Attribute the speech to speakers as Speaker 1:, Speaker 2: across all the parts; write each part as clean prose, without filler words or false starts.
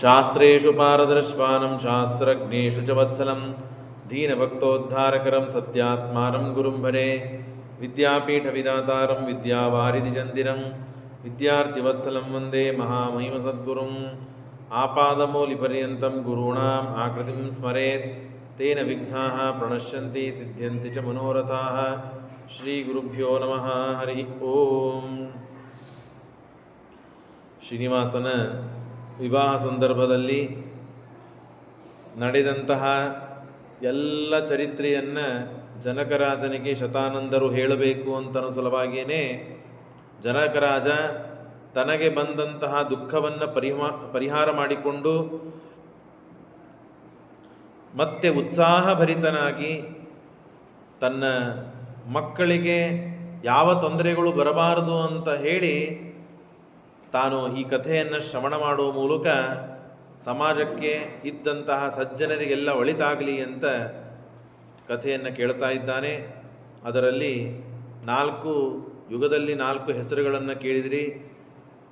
Speaker 1: ಶಾಸ್ತ್ರೇಷು ಪಾರದರ್ಶ್ವಾನಂ ಶಾಸ್ತ್ರಜ್ಞೇಷು ಚ ವತ್ಸಲಂ ದೀನಭಕ್ತೋದ್ಧಾರಕರಂ ಸತ್ಯಾತ್ಮಾನಂ ಗುರುಂ ಭಜೆ. ವಿದ್ಯಾಪೀಠ ವಿಧಾತಾರಂ ವಿದ್ಯಾವಾರಿಧಿಚಂದಿರಂ ವಿದ್ಯಾರ್ಥಿವತ್ಸಲಂ ವಂದೇ ಮಹಾಮಹಿಮ ಸದ್ಗುರುಂ. ಆಪಾದಮೂಲಿಪರ್ಯಂತಂ ಗುರುಣಾಂ ಆಕೃತಿಂ ಸ್ಮರೇತ್ ತೇನ ವಿಘ್ನಾಃ ಪ್ರಣಶ್ಯಂತಿ ಸಿದ್ಧ್ಯಂತಿ ಚ ಮನೋರಥಾಃ. ಶ್ರೀ ಗುರುಭ್ಯೋ ನಮಃ. ಹರಿ ಓಂ. ಶ್ರೀನಿವಾಸನ ವಿವಾಹ ಸಂದರ್ಭದಲ್ಲಿ ನಡೆದಂತಹ ಎಲ್ಲ ಚರಿತ್ರೆಯನ್ನು ಜನಕರಾಜನಿಗೆ ಶತಾನಂದರು ಹೇಳಬೇಕು ಅಂತನೋ ಸಲುವಾಗಿಯೇ ಜನಕರಾಜ ತನಗೆ ಬಂದಂತಹ ದುಃಖವನ್ನು ಪರಿಹಾರ ಮಾಡಿಕೊಂಡು ಮತ್ತೆ ಉತ್ಸಾಹಭರಿತನಾಗಿ ತನ್ನ ಮಕ್ಕಳಿಗೆ ಯಾವ ತೊಂದರೆಗಳು ಬರಬಾರದು ಅಂತ ಹೇಳಿ ತಾನು ಈ ಕಥೆಯನ್ನು ಶ್ರವಣ ಮಾಡುವ ಮೂಲಕ ಸಮಾಜಕ್ಕೆ ಇದ್ದಂತಹ ಸಜ್ಜನರಿಗೆಲ್ಲ ಒಳಿತಾಗಲಿ ಅಂತ ಕಥೆಯನ್ನು ಕೇಳ್ತಾ ಇದ್ದಾನೆ. ಅದರಲ್ಲಿ 4 ಯುಗದಲ್ಲಿ 4 ಹೆಸರುಗಳನ್ನು ಕೇಳಿದಿರಿ.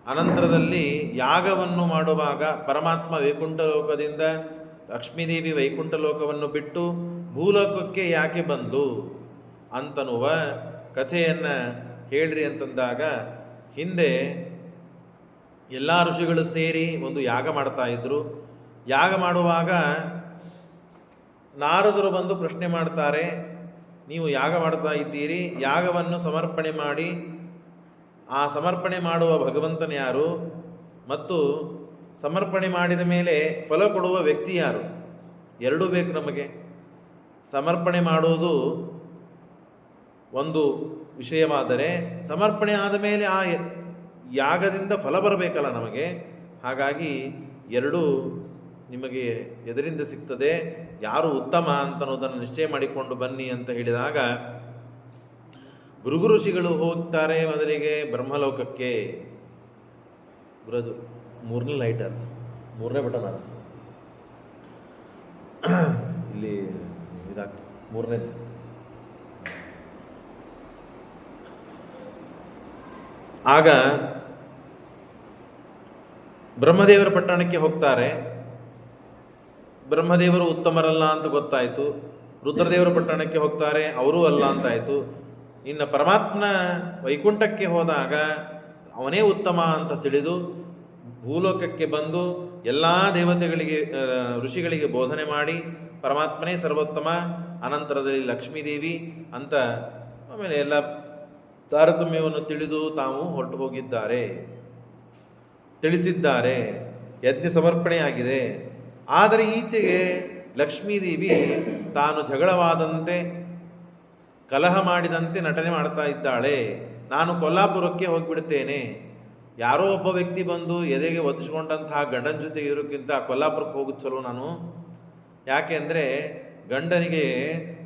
Speaker 1: ಅನಂತರದಲ್ಲಿ ಯಾಗವನ್ನು ಮಾಡುವಾಗ ಪರಮಾತ್ಮ ವೈಕುಂಠ ಲೋಕದಿಂದ ಲಕ್ಷ್ಮೀದೇವಿ ವೈಕುಂಠ ಲೋಕವನ್ನು ಬಿಟ್ಟು ಭೂಲೋಕಕ್ಕೆ ಯಾಕೆ ಬಂದು ಅಂತನ್ನುವ ಕಥೆಯನ್ನು ಹೇಳ್ರಿ ಅಂತಂದಾಗ, ಹಿಂದೆ ಎಲ್ಲ ಋಷಿಗಳು ಸೇರಿ ಒಂದು ಯಾಗ ಮಾಡ್ತಾ ಇದ್ರು. ಯಾಗ ಮಾಡುವಾಗ ನಾರದರು ಬಂದು ಪ್ರಶ್ನೆ ಮಾಡ್ತಾರೆ, ನೀವು ಯಾಗ ಮಾಡ್ತಾ ಇದ್ದೀರಿ, ಯಾಗವನ್ನು ಸಮರ್ಪಣೆ ಮಾಡಿ ಆ ಸಮರ್ಪಣೆ ಮಾಡುವ ಭಗವಂತನ ಯಾರು ಮತ್ತು ಸಮರ್ಪಣೆ ಮಾಡಿದ ಮೇಲೆ ಫಲ ಕೊಡುವ ವ್ಯಕ್ತಿ ಯಾರು? ಎರಡೂ ಬೇಕು ನಮಗೆ. ಸಮರ್ಪಣೆ ಮಾಡುವುದು ಒಂದು ವಿಷಯವಾದರೆ ಸಮರ್ಪಣೆ ಆದ ಮೇಲೆ ಆ ಯಾಗದಿಂದ ಫಲ ಬರಬೇಕಲ್ಲ ನಮಗೆ. ಹಾಗಾಗಿ ಎರಡೂ ನಿಮಗೆ ಎದರಿಂದ ಸಿಗ್ತದೆ, ಯಾರು ಉತ್ತಮ ಅಂತನ್ನೋದನ್ನು ನಿಶ್ಚಯ ಮಾಡಿಕೊಂಡು ಬನ್ನಿ ಅಂತ ಹೇಳಿದಾಗ ಭೃಗು ಋಷಿಗಳು ಹೋಗ್ತಾರೆ ಮೊದಲಿಗೆ ಬ್ರಹ್ಮಲೋಕಕ್ಕೆ. ಗುರುಜು 3ನೇ ಲೈಟ್ ಅರ್ಸ್, 3ನೇ ಬಟನ್ ಅರ್ಸ್, ಇಲ್ಲಿ ಇದಾಗ್ತದೆ 3ನೇ. ಆಗ ಬ್ರಹ್ಮದೇವರ ಪಟ್ಟಣಕ್ಕೆ ಹೋಗ್ತಾರೆ. ಬ್ರಹ್ಮದೇವರು ಉತ್ತಮರಲ್ಲ ಅಂತ ಗೊತ್ತಾಯಿತು. ರುದ್ರದೇವರ ಪಟ್ಟಣಕ್ಕೆ ಹೋಗ್ತಾರೆ, ಅವರೂ ಅಲ್ಲ ಅಂತಾಯಿತು. ಇನ್ನು ಪರಮಾತ್ಮನ ವೈಕುಂಠಕ್ಕೆ ಹೋದಾಗ ಅವನೇ ಉತ್ತಮ ಅಂತ ತಿಳಿದು ಭೂಲೋಕಕ್ಕೆ ಬಂದು ಎಲ್ಲ ದೇವತೆಗಳಿಗೆ ಋಷಿಗಳಿಗೆ ಬೋಧನೆ ಮಾಡಿ ಪರಮಾತ್ಮನೇ ಸರ್ವೋತ್ತಮ, ಅನಂತರದಲ್ಲಿ ಲಕ್ಷ್ಮೀದೇವಿ ಅಂತ ಆಮೇಲೆ ಎಲ್ಲ ತಾರತಮ್ಯವನ್ನು ತಿಳಿದು ತಾವು ಹೊರಟು ಹೋಗಿದ್ದಾರೆ, ತಿಳಿಸಿದ್ದಾರೆ. ಯಜ್ಞ ಸಮರ್ಪಣೆಯಾಗಿದೆ. ಆದರೆ ಈಚೆಗೆ ಲಕ್ಷ್ಮೀದೇವಿ ತಾನು ಜಗಳವಾದಂತೆ ಕಲಹ ಮಾಡಿದಂತೆ ನಟನೆ ಮಾಡ್ತಾ ಇದ್ದಾಳೆ. ನಾನು ಕೊಲ್ಲಾಪುರಕ್ಕೆ ಹೋಗಿಬಿಡ್ತೇನೆ, ಯಾರೋ ಒಬ್ಬ ವ್ಯಕ್ತಿ ಬಂದು ಎದೆಗೆ ಒದಿಸ್ಕೊಂಡಂತಹ ಗಂಡನ ಜೊತೆ ಇರೋಕ್ಕಿಂತ ಕೊಲ್ಲಾಪುರಕ್ಕೆ ಹೋಗೋದು ಚಲೋ ನಾನು. ಯಾಕೆ ಅಂದರೆ ಗಂಡನಿಗೆ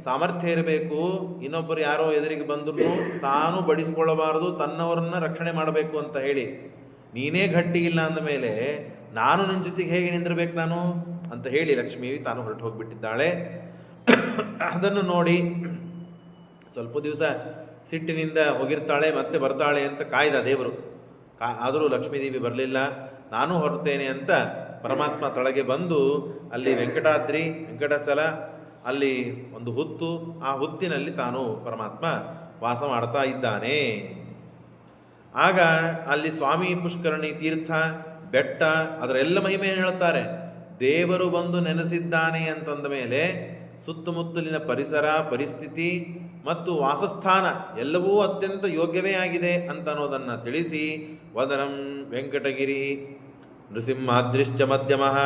Speaker 1: ಸಾಮರ್ಥ್ಯ ಇರಬೇಕು, ಇನ್ನೊಬ್ಬರು ಯಾರೋ ಎದುರಿಗೆ ಬಂದರೂ ತಾನು ಬಡಿಸ್ಕೊಳ್ಳಬಾರದು, ತನ್ನವರನ್ನ ರಕ್ಷಣೆ ಮಾಡಬೇಕು ಅಂತ ಹೇಳಿ. ನೀನೇ ಗಟ್ಟಿ ಇಲ್ಲ ಅಂದಮೇಲೆ ನಾನು ನಿನ್ನ ಜೊತೆಗೆ ಹೇಗೆ ನಿಂದಿರಬೇಕು ನಾನು ಅಂತ ಹೇಳಿ ಲಕ್ಷ್ಮೀ ತಾನು ಹೊರಟು ಹೋಗಿಬಿಟ್ಟಿದ್ದಾಳೆ. ಅದನ್ನು ನೋಡಿ ಸ್ವಲ್ಪ ದಿವಸ ಸಿಟ್ಟಿನಿಂದ ಹೋಗಿರ್ತಾಳೆ, ಮತ್ತೆ ಬರ್ತಾಳೆ ಅಂತ ಕಾಯ್ದ ದೇವರು. ಆದರೂ ಲಕ್ಷ್ಮೀದೇವಿ ಬರಲಿಲ್ಲ. ನಾನು ಹೊರತೇನೆ ಅಂತ ಪರಮಾತ್ಮ ತಳಗೆ ಬಂದು ಅಲ್ಲಿ ವೆಂಕಟಾದ್ರಿ ವೆಂಕಟಾಚಲ ಅಲ್ಲಿ ಒಂದು ಹುತ್ತು, ಆ ಹುತ್ತಿನಲ್ಲಿ ತಾನು ಪರಮಾತ್ಮ ವಾಸ ಮಾಡ್ತಾ ಇದ್ದಾನೆ. ಆಗ ಅಲ್ಲಿ ಸ್ವಾಮಿ ಪುಷ್ಕರಣಿ ತೀರ್ಥ ಬೆಟ್ಟ ಅದರೆಲ್ಲ ಮಹಿಮೆಯನ್ನು ಹೇಳುತ್ತಾರೆ. ದೇವರು ಬಂದು ನೆನೆಸಿದ್ದಾನೆ ಅಂತಂದ ಮೇಲೆ ಸುತ್ತಮುತ್ತಲಿನ ಪರಿಸರ ಪರಿಸ್ಥಿತಿ ಮತ್ತು ವಾಸಸ್ಥಾನ ಎಲ್ಲವೂ ಅತ್ಯಂತ ಯೋಗ್ಯವೇ ಆಗಿದೆ ಅಂತ ಅನ್ನೋದನ್ನು ತಿಳಿಸಿ, ವದನಂ ವೆಂಕಟಗಿರಿ ನೃಸಿಂಹಾದ್ರಿಶ್ಚ ಮಧ್ಯಮಃ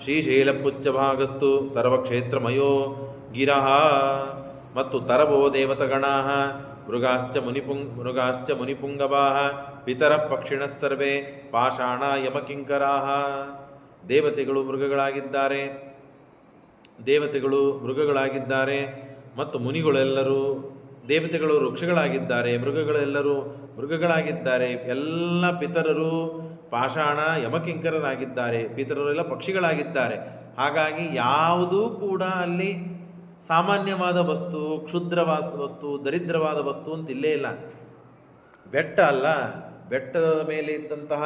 Speaker 1: ಶ್ರೀಶೈಲಪುಚ್ಚ ಭಾಗಸ್ತು ಸರ್ವಕ್ಷೇತ್ರಮಯೋ ಗಿರಃ ಮತ್ತು ತರವೋ ದೇವತಗಣಾಃ ಮೃಗಾಶ್ಚ ಮುನಿಪುಂಗವಾಃ ಪಿತರ ಪಕ್ಷಿಣಃ ಸರ್ವೇ ಪಾಷಾಣ ಯಮಕಿಂಕರಾಃ. ದೇವತೆಗಳು ಮೃಗಗಳಾಗಿದ್ದಾರೆ ಮತ್ತು ಮುನಿಗಳೆಲ್ಲರೂ ದೇವತೆಗಳು ವೃಕ್ಷಗಳಾಗಿದ್ದಾರೆ, ಮೃಗಗಳೆಲ್ಲರೂ ಮೃಗಗಳಾಗಿದ್ದಾರೆ. ಎಲ್ಲ ಪಿತರರು ಪಾಷಾಣ ಯಮಕಿಂಕರರಾಗಿದ್ದಾರೆ, ಪಿತರರೆಲ್ಲ ಪಕ್ಷಿಗಳಾಗಿದ್ದಾರೆ. ಹಾಗಾಗಿ ಯಾವುದೂ ಕೂಡ ಅಲ್ಲಿ ಸಾಮಾನ್ಯವಾದ ವಸ್ತು, ಕ್ಷುದ್ರವಾದ ವಸ್ತು, ದರಿದ್ರವಾದ ವಸ್ತು ಅಂತ ಇಲ್ಲೇ ಇಲ್ಲ. ಬೆಟ್ಟ ಅಲ್ಲ, ಬೆಟ್ಟದ ಮೇಲೆ ಇದ್ದಂತಹ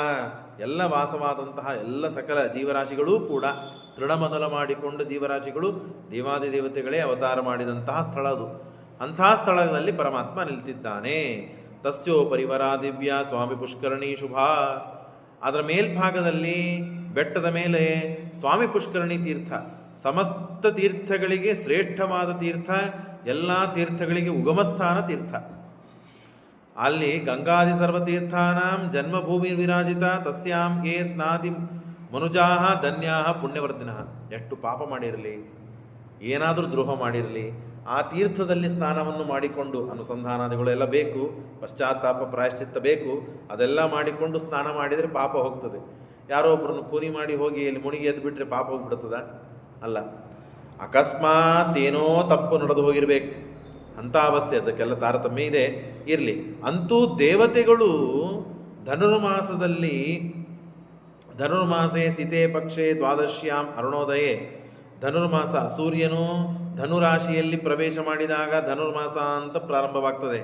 Speaker 1: ಎಲ್ಲ ವಾಸವಾದಂತಹ ಎಲ್ಲ ಸಕಲ ಜೀವರಾಶಿಗಳೂ ಕೂಡ ತೃಣಮೊದಲ ಮಾಡಿಕೊಂಡು ಜೀವರಾಶಿಗಳು ದೇವಾದಿ ದೇವತೆಗಳೇ ಅವತಾರ ಮಾಡಿದಂತಹ ಸ್ಥಳ ಅದು. ಅಂತಹ ಸ್ಥಳದಲ್ಲಿ ಪರಮಾತ್ಮ ನಿಲ್ತಿದ್ದಾನೆ. ತಸ್ಯೋ ಪರಿವರ ದಿವ್ಯ ಸ್ವಾಮಿ ಪುಷ್ಕರಣಿ ಶುಭ. ಅದರ ಮೇಲ್ಭಾಗದಲ್ಲಿ ಬೆಟ್ಟದ ಮೇಲೆ ಸ್ವಾಮಿ ಪುಷ್ಕರಣಿ ತೀರ್ಥ, ಸಮಸ್ತ ತೀರ್ಥಗಳಿಗೆ ಶ್ರೇಷ್ಠವಾದ ತೀರ್ಥ, ಎಲ್ಲ ತೀರ್ಥಗಳಿಗೆ ಉಗಮಸ್ಥಾನ ತೀರ್ಥ. ಅಲ್ಲಿ ಗಂಗಾದಿ ಸರ್ವತೀರ್ಥಾನಾಂ ಜನ್ಮಭೂಮಿ ವಿರಾಜಿತ ತಸ್ಯಾಂ ಯೇ ಸ್ನಾತಿ ಮನುಜಾಹ ಧನ್ಯಾಹ ಪುಣ್ಯವರ್ಧಿನಃ. ಎಷ್ಟು ಪಾಪ ಮಾಡಿರಲಿ, ಏನಾದರೂ ದ್ರೋಹ ಮಾಡಿರಲಿ, ಆ ತೀರ್ಥದಲ್ಲಿ ಸ್ನಾನವನ್ನು ಮಾಡಿಕೊಂಡು, ಅನುಸಂಧಾನಾದಿಗಳೆಲ್ಲ ಬೇಕು, ಪಶ್ಚಾತ್ತಾಪ ಪ್ರಾಯಶ್ಚಿತ್ತ ಬೇಕು, ಅದೆಲ್ಲ ಮಾಡಿಕೊಂಡು ಸ್ನಾನ ಮಾಡಿದರೆ ಪಾಪ ಹೋಗ್ತದೆ. ಯಾರೋ ಒಬ್ಬರನ್ನು ಕೂಲಿ ಮಾಡಿ ಹೋಗಿ ಇಲ್ಲಿ ಮುಣಿಗೆ ಎದ್ದು ಬಿಟ್ಟರೆ ಪಾಪ ಹೋಗ್ಬಿಡ್ತದ? ಅಲ್ಲ, ಅಕಸ್ಮಾತ್ ಏನೋ ತಪ್ಪು ನಡೆದು ಹೋಗಿರ್ಬೇಕು, ಅಂಥ ಅವಸ್ಥೆ, ಅದಕ್ಕೆಲ್ಲ ತಾರತಮ್ಯ ಇದೆ. ಇರಲಿ, ಅಂತೂ ದೇವತೆಗಳು ಧನುರ್ಮಾಸೆ ಸಿತೆ ಪಕ್ಷೆ ದ್ವಾದಶ್ಯಾಂ ಅರುಣೋದಯೇ, ಧನುರ್ಮಾಸ ಸೂರ್ಯನು ಧನುರಾಶಿಯಲ್ಲಿ ಪ್ರವೇಶ ಮಾಡಿದಾಗ ಧನುರ್ಮಾಸ ಅಂತ ಪ್ರಾರಂಭವಾಗ್ತದೆ.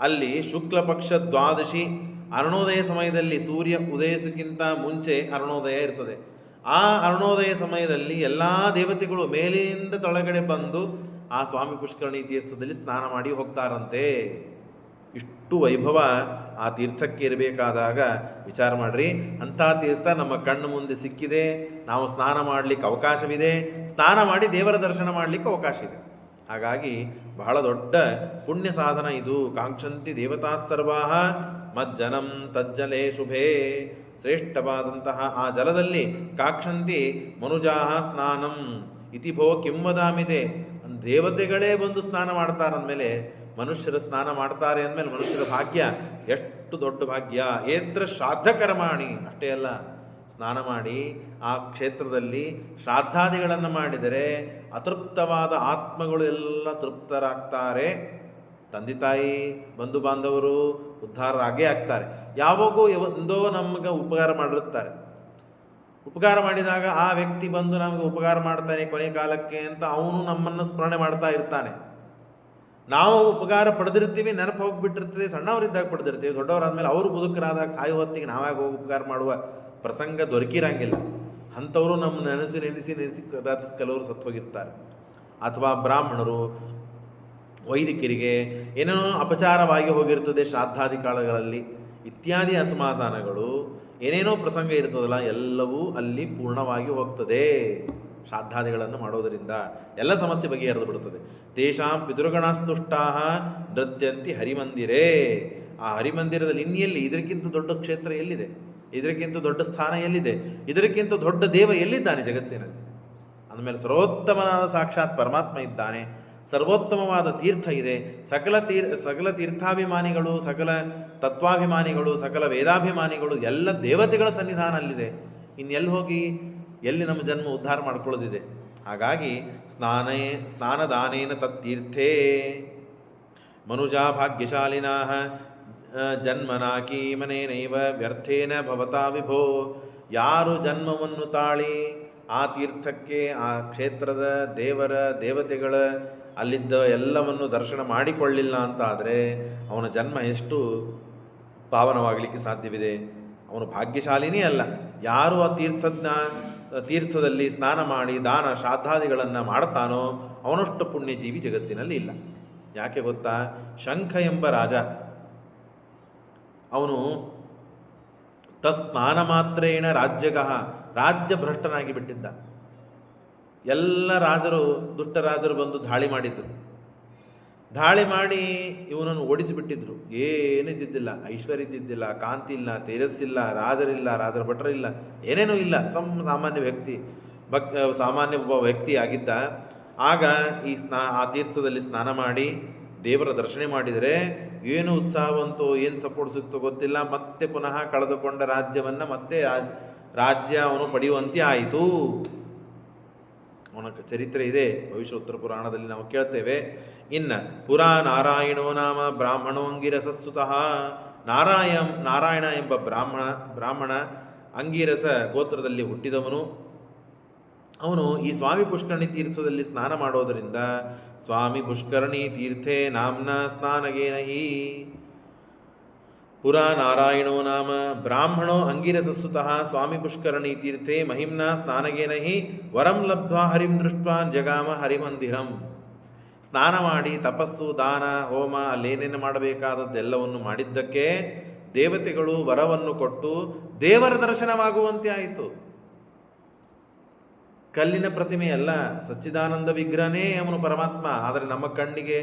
Speaker 1: ಅಲ್ಲಿ ಶುಕ್ಲ ಪಕ್ಷ ದ್ವಾದಶಿ ಅರುಣೋದಯ ಸಮಯದಲ್ಲಿ, ಸೂರ್ಯ ಉದಯಿಸಕ್ಕಿಂತ ಮುಂಚೆ ಅರುಣೋದಯ ಇರ್ತದೆ. ಆ ಅರುಣೋದಯ ಸಮಯದಲ್ಲಿ ಎಲ್ಲ ದೇವತೆಗಳು ಮೇಲಿನಿಂದ ತಳಗಡೆ ಬಂದು ಆ ಸ್ವಾಮಿ ಪುಷ್ಕರಣಿ ತೀರ್ಥದಲ್ಲಿ ಸ್ನಾನ ಮಾಡಿ ಹೋಗ್ತಾರಂತೆ. ಇಷ್ಟು ವೈಭವ ಆ ತೀರ್ಥಕ್ಕೆ ಇರಬೇಕಾದಾಗ ವಿಚಾರ ಮಾಡ್ರಿ, ಅಂಥ ತೀರ್ಥ ನಮ್ಮ ಕಣ್ಣು ಮುಂದೆ ಸಿಕ್ಕಿದೆ, ನಾವು ಸ್ನಾನ ಮಾಡಲಿಕ್ಕೆ ಅವಕಾಶವಿದೆ, ಸ್ನಾನ ಮಾಡಿ ದೇವರ ದರ್ಶನ ಮಾಡಲಿಕ್ಕೆ ಅವಕಾಶ ಇದೆ. ಹಾಗಾಗಿ ಬಹಳ ದೊಡ್ಡ ಪುಣ್ಯ ಸಾಧನ ಇದು. ಕಾಂಕ್ಷಂತಿ ದೇವತಾ ಸರ್ವಾಹ ಮಜ್ಜನಂ ತಜ್ಜಲೇ ಶುಭೇ. ಶ್ರೇಷ್ಠವಾದಂತಹ ಆ ಜಲದಲ್ಲಿ ಕಾಕ್ಷಂತಿ ಮನುಜಾಹ ಸ್ನಾನಂ ಇತಿ ಭೋ ಕಿಂವದಾಮಿದೆ. ದೇವತೆಗಳೇ ಬಂದು ಸ್ನಾನ ಮಾಡ್ತಾರಂದಮೇಲೆ ಮನುಷ್ಯರು ಸ್ನಾನ ಮಾಡ್ತಾರೆ ಅಂದಮೇಲೆ ಮನುಷ್ಯರ ಭಾಗ್ಯ ಎಷ್ಟು ದೊಡ್ಡ ಭಾಗ್ಯ. ಏತ್ರ ಶ್ರಾದ್ದ ಕರ್ಮಾಣಿ, ಅಷ್ಟೇ ಅಲ್ಲ, ಸ್ನಾನ ಮಾಡಿ ಆ ಕ್ಷೇತ್ರದಲ್ಲಿ ಶ್ರಾದ್ದಾದಿಗಳನ್ನು ಮಾಡಿದರೆ ಅತೃಪ್ತವಾದ ಆತ್ಮಗಳು ಎಲ್ಲ ತೃಪ್ತರಾಗ್ತಾರೆ. ತಂದೆ ತಾಯಿ ಬಂಧು ಬಾಂಧವರು ಉದ್ಧಾರರಾಗೇ ಆಗ್ತಾರೆ. ಯಾವಾಗೂ ಒಂದೋ ನಮಗೆ ಉಪಕಾರ ಮಾಡಿರುತ್ತಾರೆ. ಉಪಕಾರ ಮಾಡಿದಾಗ ಆ ವ್ಯಕ್ತಿ ಬಂದು ನಮಗೆ ಉಪಕಾರ ಮಾಡ್ತಾನೆ ಕೊನೆ ಕಾಲಕ್ಕೆ ಅಂತ ಅವನು ನಮ್ಮನ್ನು ಸ್ಮರಣೆ ಮಾಡ್ತಾ ಇರ್ತಾನೆ. ನಾವು ಉಪಕಾರ ಪಡೆದಿರ್ತೀವಿ, ನೆನಪು ಹೋಗಿಬಿಟ್ಟಿರ್ತದೆ. ಸಣ್ಣವರಿದ್ದಾಗ ಪಡೆದಿರ್ತೀವಿ, ದೊಡ್ಡವರಾದ್ಮೇಲೆ ಅವರು ಮುದುಕರಾದಾಗ ಸಾಯೋ ಹೊತ್ತಿಗೆ ನಾವಾಗ ಹೋಗಿ ಉಪಕಾರ ಮಾಡುವ ಪ್ರಸಂಗ ದೊರಕಿರಂಗಿಲ್ಲ. ಅಂಥವರು ನಮ್ಮ ನೆನೆಸಿ ಕೆಲವರು ಸತ್ತು ಹೋಗಿರ್ತಾರೆ. ಅಥವಾ ಬ್ರಾಹ್ಮಣರು, ವೈದಿಕರಿಗೆ ಏನೇನೋ ಅಪಚಾರವಾಗಿ ಹೋಗಿರ್ತದೆ ಶ್ರಾದ್ದಾದಿ ಕಾಲಗಳಲ್ಲಿ, ಇತ್ಯಾದಿ ಅಸಮಾಧಾನಗಳು, ಏನೇನೋ ಪ್ರಸಂಗ ಇರ್ತದಲ್ಲ, ಎಲ್ಲವೂ ಅಲ್ಲಿ ಪೂರ್ಣವಾಗಿ ಹೋಗ್ತದೆ. ಶ್ರಾದ್ದಾದಿಗಳನ್ನು ಮಾಡೋದರಿಂದ ಎಲ್ಲ ಸಮಸ್ಯೆ ಬಗೆಹರಿದು ಬಿಡುತ್ತದೆ. ತೇಷಾಂ ಪಿತೃಗಣಸ್ತುಷ್ಟಾ ನೃತ್ಯಂತಿ ಹರಿಮಂದಿರೇ. ಆ ಹರಿಮಂದಿರದಲ್ಲಿ ಇನ್ನೆಲ್ಲಿ ಇದಕ್ಕಿಂತ ದೊಡ್ಡ ಕ್ಷೇತ್ರ ಎಲ್ಲಿದೆ? ಇದಕ್ಕಿಂತ ದೊಡ್ಡ ಸ್ಥಾನ ಎಲ್ಲಿದೆ? ಇದಕ್ಕಿಂತ ದೊಡ್ಡ ದೇವ ಎಲ್ಲಿದ್ದಾನೆ ಜಗತ್ತಿನಲ್ಲಿ? ಅಂದಮೇಲೆ ಸರ್ವೋತ್ತಮನಾದ ಸಾಕ್ಷಾತ್ ಪರಮಾತ್ಮ ಇದ್ದಾನೆ. ಸರ್ವೋತ್ತಮವಾದ ತೀರ್ಥ ಇದೆ. ಸಕಲ ತೀರ್ಥಾಭಿಮಾನಿಗಳು, ಸಕಲ ತತ್ವಾಭಿಮಾನಿಗಳು, ಸಕಲ ವೇದಾಭಿಮಾನಿಗಳು, ಎಲ್ಲ ದೇವತೆಗಳ ಸನ್ನಿಧಾನ ಅಲ್ಲಿದೆ. ಇನ್ನೆಲ್ಲಿ ಹೋಗಿ ಎಲ್ಲಿ ನಮ್ಮ ಜನ್ಮ ಉದ್ಧಾರ ಮಾಡ್ಕೊಳ್ಳೋದಿದೆ? ಹಾಗಾಗಿ ಸ್ನಾನದಾನೇನ ತತ್ತೀರ್ಥೇ ಮನುಜಾ ಭಾಗ್ಯಶಾಲಿನಾ ಜನ್ಮನಾಕೀಮನೇನೈವ ವ್ಯರ್ಥೇನ ಭವತಾ ವಿಭೋ. ಯಾರು ಜನ್ಮವನ್ನು ತಾಳಿ ಆ ತೀರ್ಥಕ್ಕೆ, ಆ ಕ್ಷೇತ್ರದ ದೇವತೆಗಳ ಅಲ್ಲಿದ್ದ ಎಲ್ಲವನ್ನು ದರ್ಶನ ಮಾಡಿಕೊಳ್ಳಿಲ್ಲ ಅಂತ ಆದರೆ ಅವನ ಜನ್ಮ ಎಷ್ಟು ಪಾವನವಾಗಲಿಕ್ಕೆ ಸಾಧ್ಯವಿದೆ? ಅವನು ಭಾಗ್ಯಶಾಲಿನೇ ಅಲ್ಲ. ಯಾರು ಆ ತೀರ್ಥದಲ್ಲಿ ಸ್ನಾನ ಮಾಡಿ ದಾನ ಶ್ರಾದ್ದಾದಿಗಳನ್ನು ಮಾಡ್ತಾನೋ ಅವನಷ್ಟು ಪುಣ್ಯಜೀವಿ ಜಗತ್ತಿನಲ್ಲಿ ಇಲ್ಲ. ಯಾಕೆ ಗೊತ್ತಾ? ಶಂಖ ಎಂಬ ರಾಜ, ಅವನು ತಸ್ನಾನ ಮಾತ್ರೇಣ ರಾಜ್ಯಗಃ, ರಾಜ್ಯ ಭ್ರಷ್ಟನಾಗಿ ಬಿಟ್ಟಿದ್ದ. ಎಲ್ಲ ರಾಜರು, ದುಷ್ಟ ರಾಜರು ಬಂದು ದಾಳಿ ಮಾಡಿದ್ರು. ದಾಳಿ ಮಾಡಿ ಇವನನ್ನು ಓಡಿಸಿಬಿಟ್ಟಿದ್ರು. ಏನಿದ್ದಿದ್ದಿಲ್ಲ, ಐಶ್ವರ್ಯ ಇದ್ದಿದ್ದಿಲ್ಲ, ಕಾಂತಿ ಇಲ್ಲ, ತೇಜಸ್ಸಿಲ್ಲ, ರಾಜರಿಲ್ಲ, ರಾಜರ ಭಟ್ರಿಲ್ಲ, ಏನೇನೂ ಇಲ್ಲ. ಸಾಮಾನ್ಯ ಒಬ್ಬ ವ್ಯಕ್ತಿ ಆಗಿದ್ದ. ಆಗ ಆ ತೀರ್ಥದಲ್ಲಿ ಸ್ನಾನ ಮಾಡಿ ದೇವರ ದರ್ಶನ ಮಾಡಿದರೆ ಏನು ಉತ್ಸಾಹವಂತೋ, ಏನು ಸಪೋರ್ಟ್ ಸಿಕ್ತೋ ಗೊತ್ತಿಲ್ಲ, ಮತ್ತೆ ಪುನಃ ಕಳೆದುಕೊಂಡ ರಾಜ್ಯವನ್ನು ಮತ್ತೆ ರಾಜ್ಯ ಅವನು ಪಡೆಯುವಂತೆ ಆಯಿತು. ಅವನ ಚರಿತ್ರೆ ಇದೆ, ಭವಿಷ್ಯೋತ್ತರ ಪುರಾಣದಲ್ಲಿ ನಾವು ಕೇಳ್ತೇವೆ. ಇನ್ನು ಪುರಾ ನಾರಾಯಣೋ ನಾಮ ಬ್ರಾಹ್ಮಣೋಂಗಿರಸಸ್ಸುತಃ. ನಾರಾಯಣ ಎಂಬ ಬ್ರಾಹ್ಮಣ ಅಂಗಿರಸ ಗೋತ್ರದಲ್ಲಿ ಹುಟ್ಟಿದವನು. ಅವನು ಈ ಸ್ವಾಮಿ ಪುಷ್ಕರಣಿ ತೀರ್ಥದಲ್ಲಿ ಸ್ನಾನ ಮಾಡೋದರಿಂದ ಸ್ವಾಮಿ ಪುಷ್ಕರಣಿ ತೀರ್ಥೇ ನಾಮ್ನ ಸ್ನಾನಗೇನ ಹಿ ಪುರಾ ನಾರಾಯಣೋ ನಾಮ ಬ್ರಾಹ್ಮಣೋ ಅಂಗಿರಸಸ್ಸುತಃ ಸ್ವಾಮಿ ಪುಷ್ಕರಣಿ ತೀರ್ಥೆ ಮಹಿಮ್ನಾ ಸ್ನಾನಗೇನ ಹಿ ವರಂ ಲಬ್ಧ್ವಾ ಹರಿಂ ದೃಷ್ಟ್ವಾ ಜಗಾಮ ಹರಿಮಂದಿರಂ. ಸ್ನಾನ ಮಾಡಿ ತಪಸ್ಸು ದಾನ ಹೋಮ ಅಲ್ಲೇನೇನು ಮಾಡಬೇಕಾದದ್ದೆಲ್ಲವನ್ನು ಮಾಡಿದ್ದಕ್ಕೆ ದೇವತೆಗಳು ವರವನ್ನು ಕೊಟ್ಟು ದೇವರ ದರ್ಶನವಾಗುವಂತೆ ಆಯಿತು. ಕಲ್ಲಿನ ಪ್ರತಿಮೆಯಲ್ಲ, ಸಚ್ಚಿದಾನಂದ ವಿಗ್ರಹನೇ ಅವನು ಪರಮಾತ್ಮ. ಆದರೆ ನಮ್ಮ ಕಣ್ಣಿಗೆ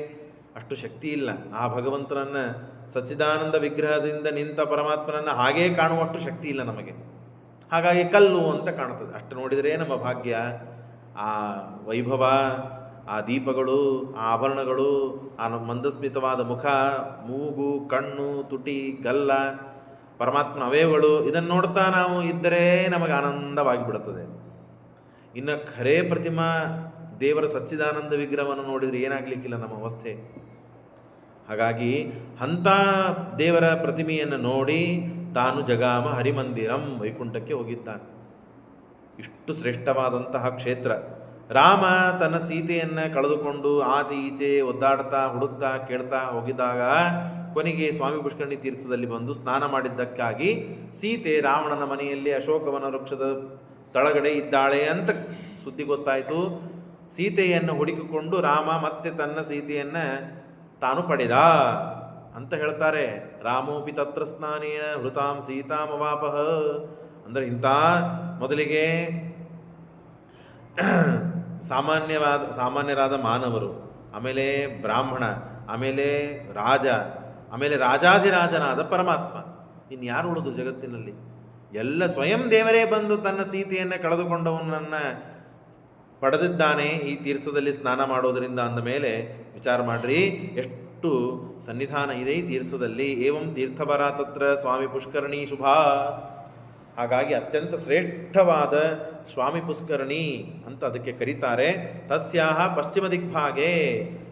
Speaker 1: ಅಷ್ಟು ಶಕ್ತಿ ಇಲ್ಲ. ಆ ಭಗವಂತನನ್ನ ಸಚ್ಚಿದಾನಂದ ವಿಗ್ರಹದಿಂದ ನಿಂತ ಪರಮಾತ್ಮನನ್ನು ಹಾಗೇ ಕಾಣುವಷ್ಟು ಶಕ್ತಿ ಇಲ್ಲ ನಮಗೆ. ಹಾಗಾಗಿ ಕಲ್ಲು ಅಂತ ಕಾಣುತ್ತದೆ. ಅಷ್ಟು ನೋಡಿದರೆ ನಮ್ಮ ಭಾಗ್ಯ. ಆ ವೈಭವ, ಆ ದೀಪಗಳು, ಆ ಆಭರಣಗಳು, ಆ ಮಂದಸ್ಮಿತವಾದ ಮುಖ, ಮೂಗು, ಕಣ್ಣು, ತುಟಿ, ಗಲ್ಲ, ಪರಮಾತ್ಮನ ಅವಯವಗಳು, ಇದನ್ನು ನೋಡ್ತಾ ನಾವು ಇದ್ದರೆ ನಮಗೆ ಆನಂದವಾಗಿ ಬಿಡುತ್ತದೆ. ಇನ್ನು ಖರೇ ಪ್ರತಿಮಾ ದೇವರ ಸಚ್ಚಿದಾನಂದ ವಿಗ್ರಹವನ್ನು ನೋಡಿದರೆ ಏನಾಗಲಿಕ್ಕಿಲ್ಲ ನಮ್ಮ ಅವಸ್ಥೆ. ಹಾಗಾಗಿ ಅಂಥ ದೇವರ ಪ್ರತಿಮೆಯನ್ನು ನೋಡಿ ತಾನು ಜಗಾಮ ಹರಿಮಂದಿರಂ, ವೈಕುಂಠಕ್ಕೆ ಹೋಗಿದ್ದಾನೆ. ಇಷ್ಟು ಶ್ರೇಷ್ಠವಾದಂತಹ ಕ್ಷೇತ್ರ. ರಾಮ ತನ್ನ ಸೀತೆಯನ್ನು ಕಳೆದುಕೊಂಡು ಆಚೆ ಈಚೆ ಒದ್ದಾಡ್ತಾ ಹುಡುಕ್ತಾ ಕೇಳ್ತಾ ಹೋಗಿದ್ದಾಗ ಕೊನೆಗೆ ಸ್ವಾಮಿ ಪುಷ್ಕರಣಿ ತೀರ್ಥದಲ್ಲಿ ಬಂದು ಸ್ನಾನ ಮಾಡಿದ್ದಕ್ಕಾಗಿ ಸೀತೆ ರಾವಣನ ಮನೆಯಲ್ಲಿ ಅಶೋಕವನ ವೃಕ್ಷದ ತಳಗಡೆ ಇದ್ದಾಳೆ ಅಂತ ಸುದ್ದಿ ಗೊತ್ತಾಯಿತು. ಸೀತೆಯನ್ನು ಹುಡುಕಿಕೊಂಡು ರಾಮ ಮತ್ತೆ ತನ್ನ ಸೀತೆಯನ್ನು ತಾನು ಪಡೆದ ಅಂತ ಹೇಳ್ತಾರೆ. ರಾಮೋಪಿ ತತ್ರ ಸ್ನಾನೇನ ಹೃತಾಂ ಸೀತಾಮವಾಪಹ. ಅಂದರೆ ಇಂಥ ಮೊದಲಿಗೆ ಸಾಮಾನ್ಯರಾದ ಮಾನವರು, ಆಮೇಲೆ ಬ್ರಾಹ್ಮಣ, ಆಮೇಲೆ ರಾಜ, ಆಮೇಲೆ ರಾಜಾಧಿರಾಜನಾದ ಪರಮಾತ್ಮ, ಇನ್ಯಾರು ಉಳಿದು ಜಗತ್ತಿನಲ್ಲಿ? ಎಲ್ಲ ಸ್ವಯಂ ದೇವರೇ ಬಂದು ತನ್ನ ಸೀತೆಯನ್ನು ಕಳೆದುಕೊಂಡವನನ್ನು ಪಡೆದಿದ್ದಾನೆ ಈ ತೀರ್ಥದಲ್ಲಿ ಸ್ನಾನ ಮಾಡೋದರಿಂದ. ಅಂದ ಮೇಲೆ ವಿಚಾರ ಮಾಡ್ರಿ ಎಷ್ಟು ಸನ್ನಿಧಾನ ಇದೆ ಈ ತೀರ್ಥದಲ್ಲಿ. ಏವಂ ತೀರ್ಥವರ ತತ್ರ ಸ್ವಾಮಿ ಪುಷ್ಕರಣಿ ಶುಭಾ. ಹಾಗಾಗಿ ಅತ್ಯಂತ ಶ್ರೇಷ್ಠವಾದ ಸ್ವಾಮಿ ಪುಷ್ಕರಣಿ ಅಂತ ಅದಕ್ಕೆ ಕರೀತಾರೆ. ತಸ್ಯಾಹ ಪಶ್ಚಿಮ ದಿಗ್ಭಾಗೆ,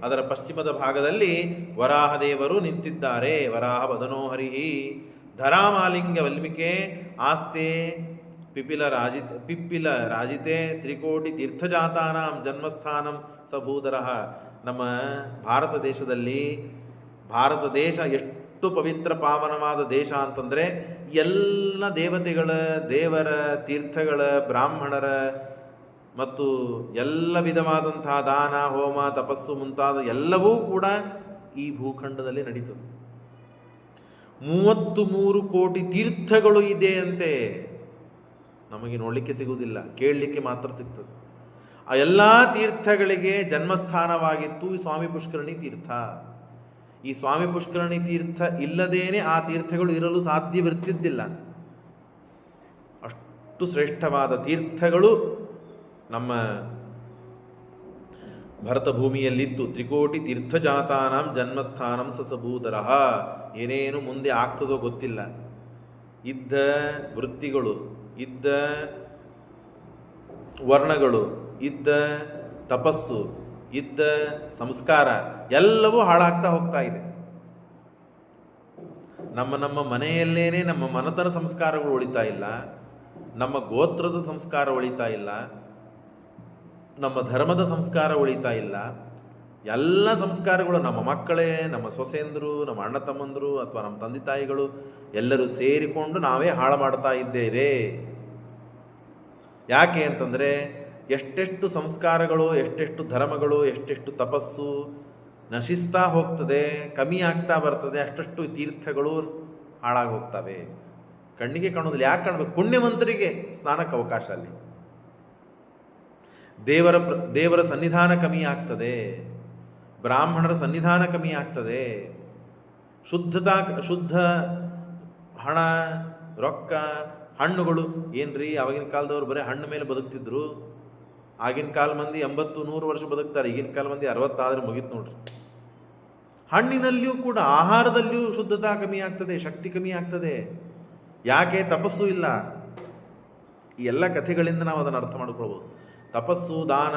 Speaker 1: ಅದರ ಪಶ್ಚಿಮದ ಭಾಗದಲ್ಲಿ ವರಾಹದೇವರು ನಿಂತಿದ್ದಾರೆ. ವರಾಹ ವದನೋ ಹರಿಹಿ ಧರಾಮಾಲಿಂಗ ವಲ್ಮಿಕೆ ಆಸ್ತೆ ಪಿಪಿಲ ರಾಜಿತೆ ತ್ರಿಕೋಟಿ ತೀರ್ಥಜಾತಾನಾಂ ಜನ್ಮಸ್ಥಾನಂ ಸಭೂಧರ. ನಮ್ಮ ಭಾರತ ದೇಶದಲ್ಲಿ, ಭಾರತ ದೇಶ ಎಷ್ಟು ಪವಿತ್ರ ಪಾವನವಾದ ದೇಶ ಅಂತಂದರೆ ಎಲ್ಲ ದೇವತೆಗಳ, ದೇವರ, ತೀರ್ಥಗಳ, ಬ್ರಾಹ್ಮಣರ ಮತ್ತು ಎಲ್ಲ ವಿಧವಾದಂತಹ ದಾನ ಹೋಮ ತಪಸ್ಸು ಮುಂತಾದ ಎಲ್ಲವೂ ಕೂಡ ಈ ಭೂಖಂಡದಲ್ಲಿ ನಡೀತದೆ. 33 ಕೋಟಿ ತೀರ್ಥಗಳು ಇದೆ ಅಂತೆ. ನಮಗೆ ನೋಡಲಿಕ್ಕೆ ಸಿಗುವುದಿಲ್ಲ, ಕೇಳಲಿಕ್ಕೆ ಮಾತ್ರ ಸಿಗ್ತದೆ. ಆ ಎಲ್ಲ ತೀರ್ಥಗಳಿಗೆ ಜನ್ಮಸ್ಥಾನವಾಗಿತ್ತು ಈ ಸ್ವಾಮಿ ಪುಷ್ಕರಣಿ ತೀರ್ಥ. ಈ ಸ್ವಾಮಿ ಪುಷ್ಕರಣಿ ತೀರ್ಥ ಇಲ್ಲದೇನೆ ಆ ತೀರ್ಥಗಳು ಇರಲು ಸಾಧ್ಯವಿರ್ತಿದ್ದಿಲ್ಲ. ಅಷ್ಟು ಶ್ರೇಷ್ಠವಾದ ತೀರ್ಥಗಳು ನಮ್ಮ ಭರತ ಭೂಮಿಯಲ್ಲಿತ್ತು. ತ್ರಿಕೋಟಿ ತೀರ್ಥಜಾತಾನಾಂ ಜನ್ಮಸ್ಥಾನಂ ಸಸಭೂಧರ. ಏನೇನು ಮುಂದೆ ಆಗ್ತದೋ ಗೊತ್ತಿಲ್ಲ. ಇದ್ದ ವೃತ್ತಿಗಳು, ಇದ್ದ ವರ್ಣಗಳು, ಇದ್ದ ತಪಸ್ಸು, ಇದ್ದ ಸಂಸ್ಕಾರ ಎಲ್ಲವೂ ಹಾಳಾಗ್ತಾ ಹೋಗ್ತಾ ಇದೆ. ನಮ್ಮ ಮನೆಯಲ್ಲೇನೆ ನಮ್ಮ ಮನತನ ಸಂಸ್ಕಾರಗಳು ಉಳಿತಾ ಇಲ್ಲ, ನಮ್ಮ ಗೋತ್ರದ ಸಂಸ್ಕಾರ ಉಳಿತಾ ಇಲ್ಲ, ನಮ್ಮ ಧರ್ಮದ ಸಂಸ್ಕಾರ ಉಳಿತಾ ಇಲ್ಲ. ಎಲ್ಲ ಸಂಸ್ಕಾರಗಳು ನಮ್ಮ ಮಕ್ಕಳೇ, ನಮ್ಮ ಸೊಸೆಯಂದರು, ನಮ್ಮ ಅಣ್ಣ ತಮ್ಮಂದರು ಅಥವಾ ನಮ್ಮ ತಂದೆ ತಾಯಿಗಳು ಎಲ್ಲರೂ ಸೇರಿಕೊಂಡು ನಾವೇ ಹಾಳು ಮಾಡ್ತಾ ಇದ್ದೇವೆ. ಯಾಕೆ ಅಂತಂದರೆ ಎಷ್ಟೆಷ್ಟು ಸಂಸ್ಕಾರಗಳು, ಎಷ್ಟೆಷ್ಟು ಧರ್ಮಗಳು, ಎಷ್ಟೆಷ್ಟು ತಪಸ್ಸು ನಶಿಸ್ತಾ ಹೋಗ್ತದೆ, ಕಮ್ಮಿ ಆಗ್ತಾ ಬರ್ತದೆ, ಅಷ್ಟಷ್ಟು ತೀರ್ಥಗಳು ಹಾಳಾಗಿ ಹೋಗ್ತವೆ. ಕಣ್ಣಿಗೆ ಕಾಣೋದಿಲ್ಲ. ಯಾಕೆ ಕಾಣಬೇಕು? ಪುಣ್ಯವಂತರಿಗೆ ಸ್ನಾನಕ್ಕೆ ಅವಕಾಶ ಅಲ್ಲಿ. ದೇವರ ಸನ್ನಿಧಾನ ಕಮ್ಮಿ ಆಗ್ತದೆ, ಬ್ರಾಹ್ಮಣರ ಸನ್ನಿಧಾನ ಕಮ್ಮಿ ಆಗ್ತದೆ. ಶುದ್ಧ ಹಣ, ರೊಕ್ಕ, ಹಣ್ಣುಗಳು. ಏನ್ರಿ ಆವಾಗಿನ ಕಾಲದವ್ರು ಬರೀ ಹಣ್ಣು ಮೇಲೆ ಬದುಕ್ತಿದ್ರು. ಆಗಿನ ಕಾಲ ಮಂದಿ 80-100 ವರ್ಷ ಬದುಕ್ತಾರೆ. ಈಗಿನ ಕಾಲ ಮಂದಿ 60 ಆದ್ರೆ ಮುಗೀತು ನೋಡ್ರಿ. ಹಣ್ಣಿನಲ್ಲಿಯೂ ಕೂಡ, ಆಹಾರದಲ್ಲಿಯೂ ಶುದ್ಧತಾ ಕಮ್ಮಿ ಆಗ್ತದೆ, ಶಕ್ತಿ ಕಮ್ಮಿ ಆಗ್ತದೆ. ಯಾಕೆ? ತಪಸ್ಸು ಇಲ್ಲ. ಈ ಎಲ್ಲ ಕಥೆಗಳಿಂದ ನಾವು ಅದನ್ನು ಅರ್ಥ ಮಾಡ್ಕೊಳ್ಬೋದು. ತಪಸ್ಸು, ದಾನ,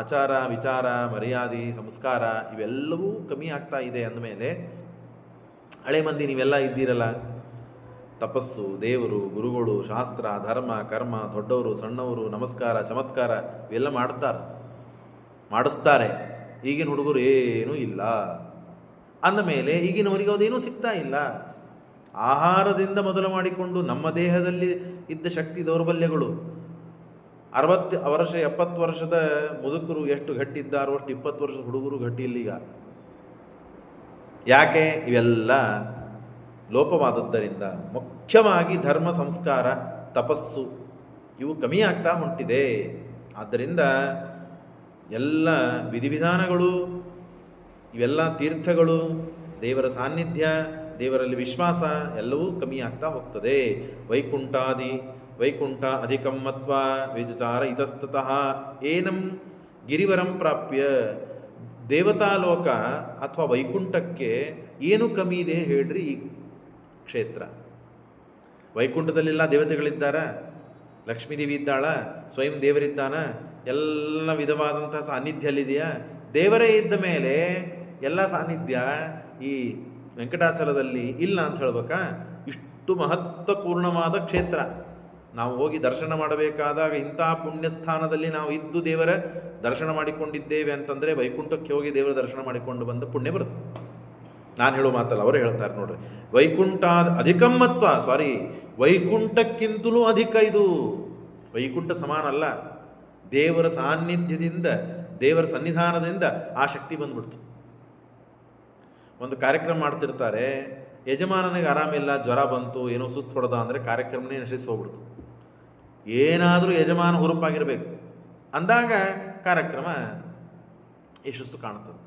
Speaker 1: ಆಚಾರ, ವಿಚಾರ, ಮರ್ಯಾದೆ, ಸಂಸ್ಕಾರ ಇವೆಲ್ಲವೂ ಕಮ್ಮಿ ಆಗ್ತಾ ಇದೆ ಅಂದಮೇಲೆ ಹಳೆ ಮಂದಿ ನೀವೆಲ್ಲ ಇದ್ದೀರಲ್ಲ, ತಪಸ್ಸು, ದೇವರು, ಗುರುಗಳು, ಶಾಸ್ತ್ರ, ಧರ್ಮ, ಕರ್ಮ, ದೊಡ್ಡವರು, ಸಣ್ಣವರು, ನಮಸ್ಕಾರ, ಚಮತ್ಕಾರ ಇವೆಲ್ಲ ಮಾಡಿಸ್ತಾರೆ. ಈಗಿನ ಹುಡುಗರು ಏನೂ ಇಲ್ಲ ಅಂದಮೇಲೆ ಈಗಿನವರಿಗೆ ಅದೇನೂ ಸಿಗ್ತಾ ಇಲ್ಲ. ಆಹಾರದಿಂದ ಮೊದಲು ಮಾಡಿಕೊಂಡು ನಮ್ಮ ದೇಹದಲ್ಲಿ ಇದ್ದ ಶಕ್ತಿ ದೌರ್ಬಲ್ಯಗಳು 60 ವರ್ಷ 70 ವರ್ಷದ ಮುದುಕರು ಎಷ್ಟು ಗಟ್ಟಿ ಇದ್ದಾರೋ ಅಷ್ಟು 20 ವರ್ಷದ ಹುಡುಗರು ಗಟ್ಟಿ ಇಲ್ಲೀಗ. ಯಾಕೆ? ಇವೆಲ್ಲ ಲೋಪವಾದದ್ದರಿಂದ. ಮುಖ್ಯವಾಗಿ ಧರ್ಮ ಸಂಸ್ಕಾರ ತಪಸ್ಸು ಇವು ಕಮ್ಮಿ ಆಗ್ತಾ ಹೊಂಟಿದೆ. ಆದ್ದರಿಂದ ಎಲ್ಲ ವಿಧಿವಿಧಾನಗಳು, ಇವೆಲ್ಲ ತೀರ್ಥಗಳು, ದೇವರ ಸಾನ್ನಿಧ್ಯ, ದೇವರಲ್ಲಿ ವಿಶ್ವಾಸ ಎಲ್ಲವೂ ಕಮ್ಮಿ ಆಗ್ತಾ ಹೋಗ್ತದೆ. ವೈಕುಂಠ ಅಧಿಕಂ ಮತ್ವ ವಿಚಾರ ಇತಸ್ತತಃ ಏನಂ ಗಿರಿವರಂ ಪ್ರಾಪ್ಯ. ದೇವತಾಲೋಕ ಅಥವಾ ವೈಕುಂಠಕ್ಕೆ ಏನು ಕಮ್ಮಿ ಇದೆ ಹೇಳ್ರಿ? ಈ ಕ್ಷೇತ್ರ ವೈಕುಂಠದಲ್ಲೆಲ್ಲ ದೇವತೆಗಳಿದ್ದಾರ, ಲಕ್ಷ್ಮೀದೇವಿ ಇದ್ದಾಳ, ಸ್ವಯಂ ದೇವರಿದ್ದಾನ, ಎಲ್ಲ ವಿಧವಾದಂತಹ ಸಾನ್ನಿಧ್ಯ ಅಲ್ಲಿದೆಯಾ? ದೇವರೇ ಇದ್ದ ಮೇಲೆ ಎಲ್ಲ ಸಾನ್ನಿಧ್ಯ ಈ ವೆಂಕಟಾಚಲದಲ್ಲಿ ಇಲ್ಲ ಅಂತ ಹೇಳ್ಬೇಕಾ? ಇಷ್ಟು ಮಹತ್ವಪೂರ್ಣವಾದ ಕ್ಷೇತ್ರ. ನಾವು ಹೋಗಿ ದರ್ಶನ ಮಾಡಬೇಕಾದಾಗ ಇಂಥ ಪುಣ್ಯಸ್ಥಾನದಲ್ಲಿ ನಾವು ಇದ್ದು ದೇವರ ದರ್ಶನ ಮಾಡಿಕೊಂಡಿದ್ದೇವೆ ಅಂತಂದರೆ ವೈಕುಂಠಕ್ಕೆ ಹೋಗಿ ದೇವರ ದರ್ಶನ ಮಾಡಿಕೊಂಡು ಬಂದ ಪುಣ್ಯ ಬರುತ್ತೆ. ನಾನು ಹೇಳೋ ಮಾತಲ್ಲ, ಅವರು ಹೇಳ್ತಾರೆ ನೋಡ್ರಿ. ವೈಕುಂಠ ಅಧಿಕಮ್ಮತ್ವ, ವೈಕುಂಠಕ್ಕಿಂತಲೂ ಅಧಿಕ ಇದು. ವೈಕುಂಠ ಸಮಾನ ಅಲ್ಲ. ದೇವರ ಸಾನ್ನಿಧ್ಯದಿಂದ, ದೇವರ ಸನ್ನಿಧಾನದಿಂದ ಆ ಶಕ್ತಿ ಬಂದ್ಬಿಡ್ತು. ಒಂದು ಕಾರ್ಯಕ್ರಮ ಮಾಡ್ತಿರ್ತಾರೆ, ಯಜಮಾನನಿಗೆ ಆರಾಮಿಲ್ಲ, ಜ್ವರ ಬಂತು, ಏನೋ ಸುಸ್ತು ಹೊಡೆದ ಅಂದರೆ ಕಾರ್ಯಕ್ರಮನೇ ನಶಿಸಿ ಹೋಗ್ಬಿಡ್ತು. ಏನಾದರೂ ಯಜಮಾನ ಹುರುಪಾಗಿರ್ಬೇಕು ಅಂದಾಗ ಕಾರ್ಯಕ್ರಮ ಯಶಸ್ಸು ಕಾಣ್ತದೆ.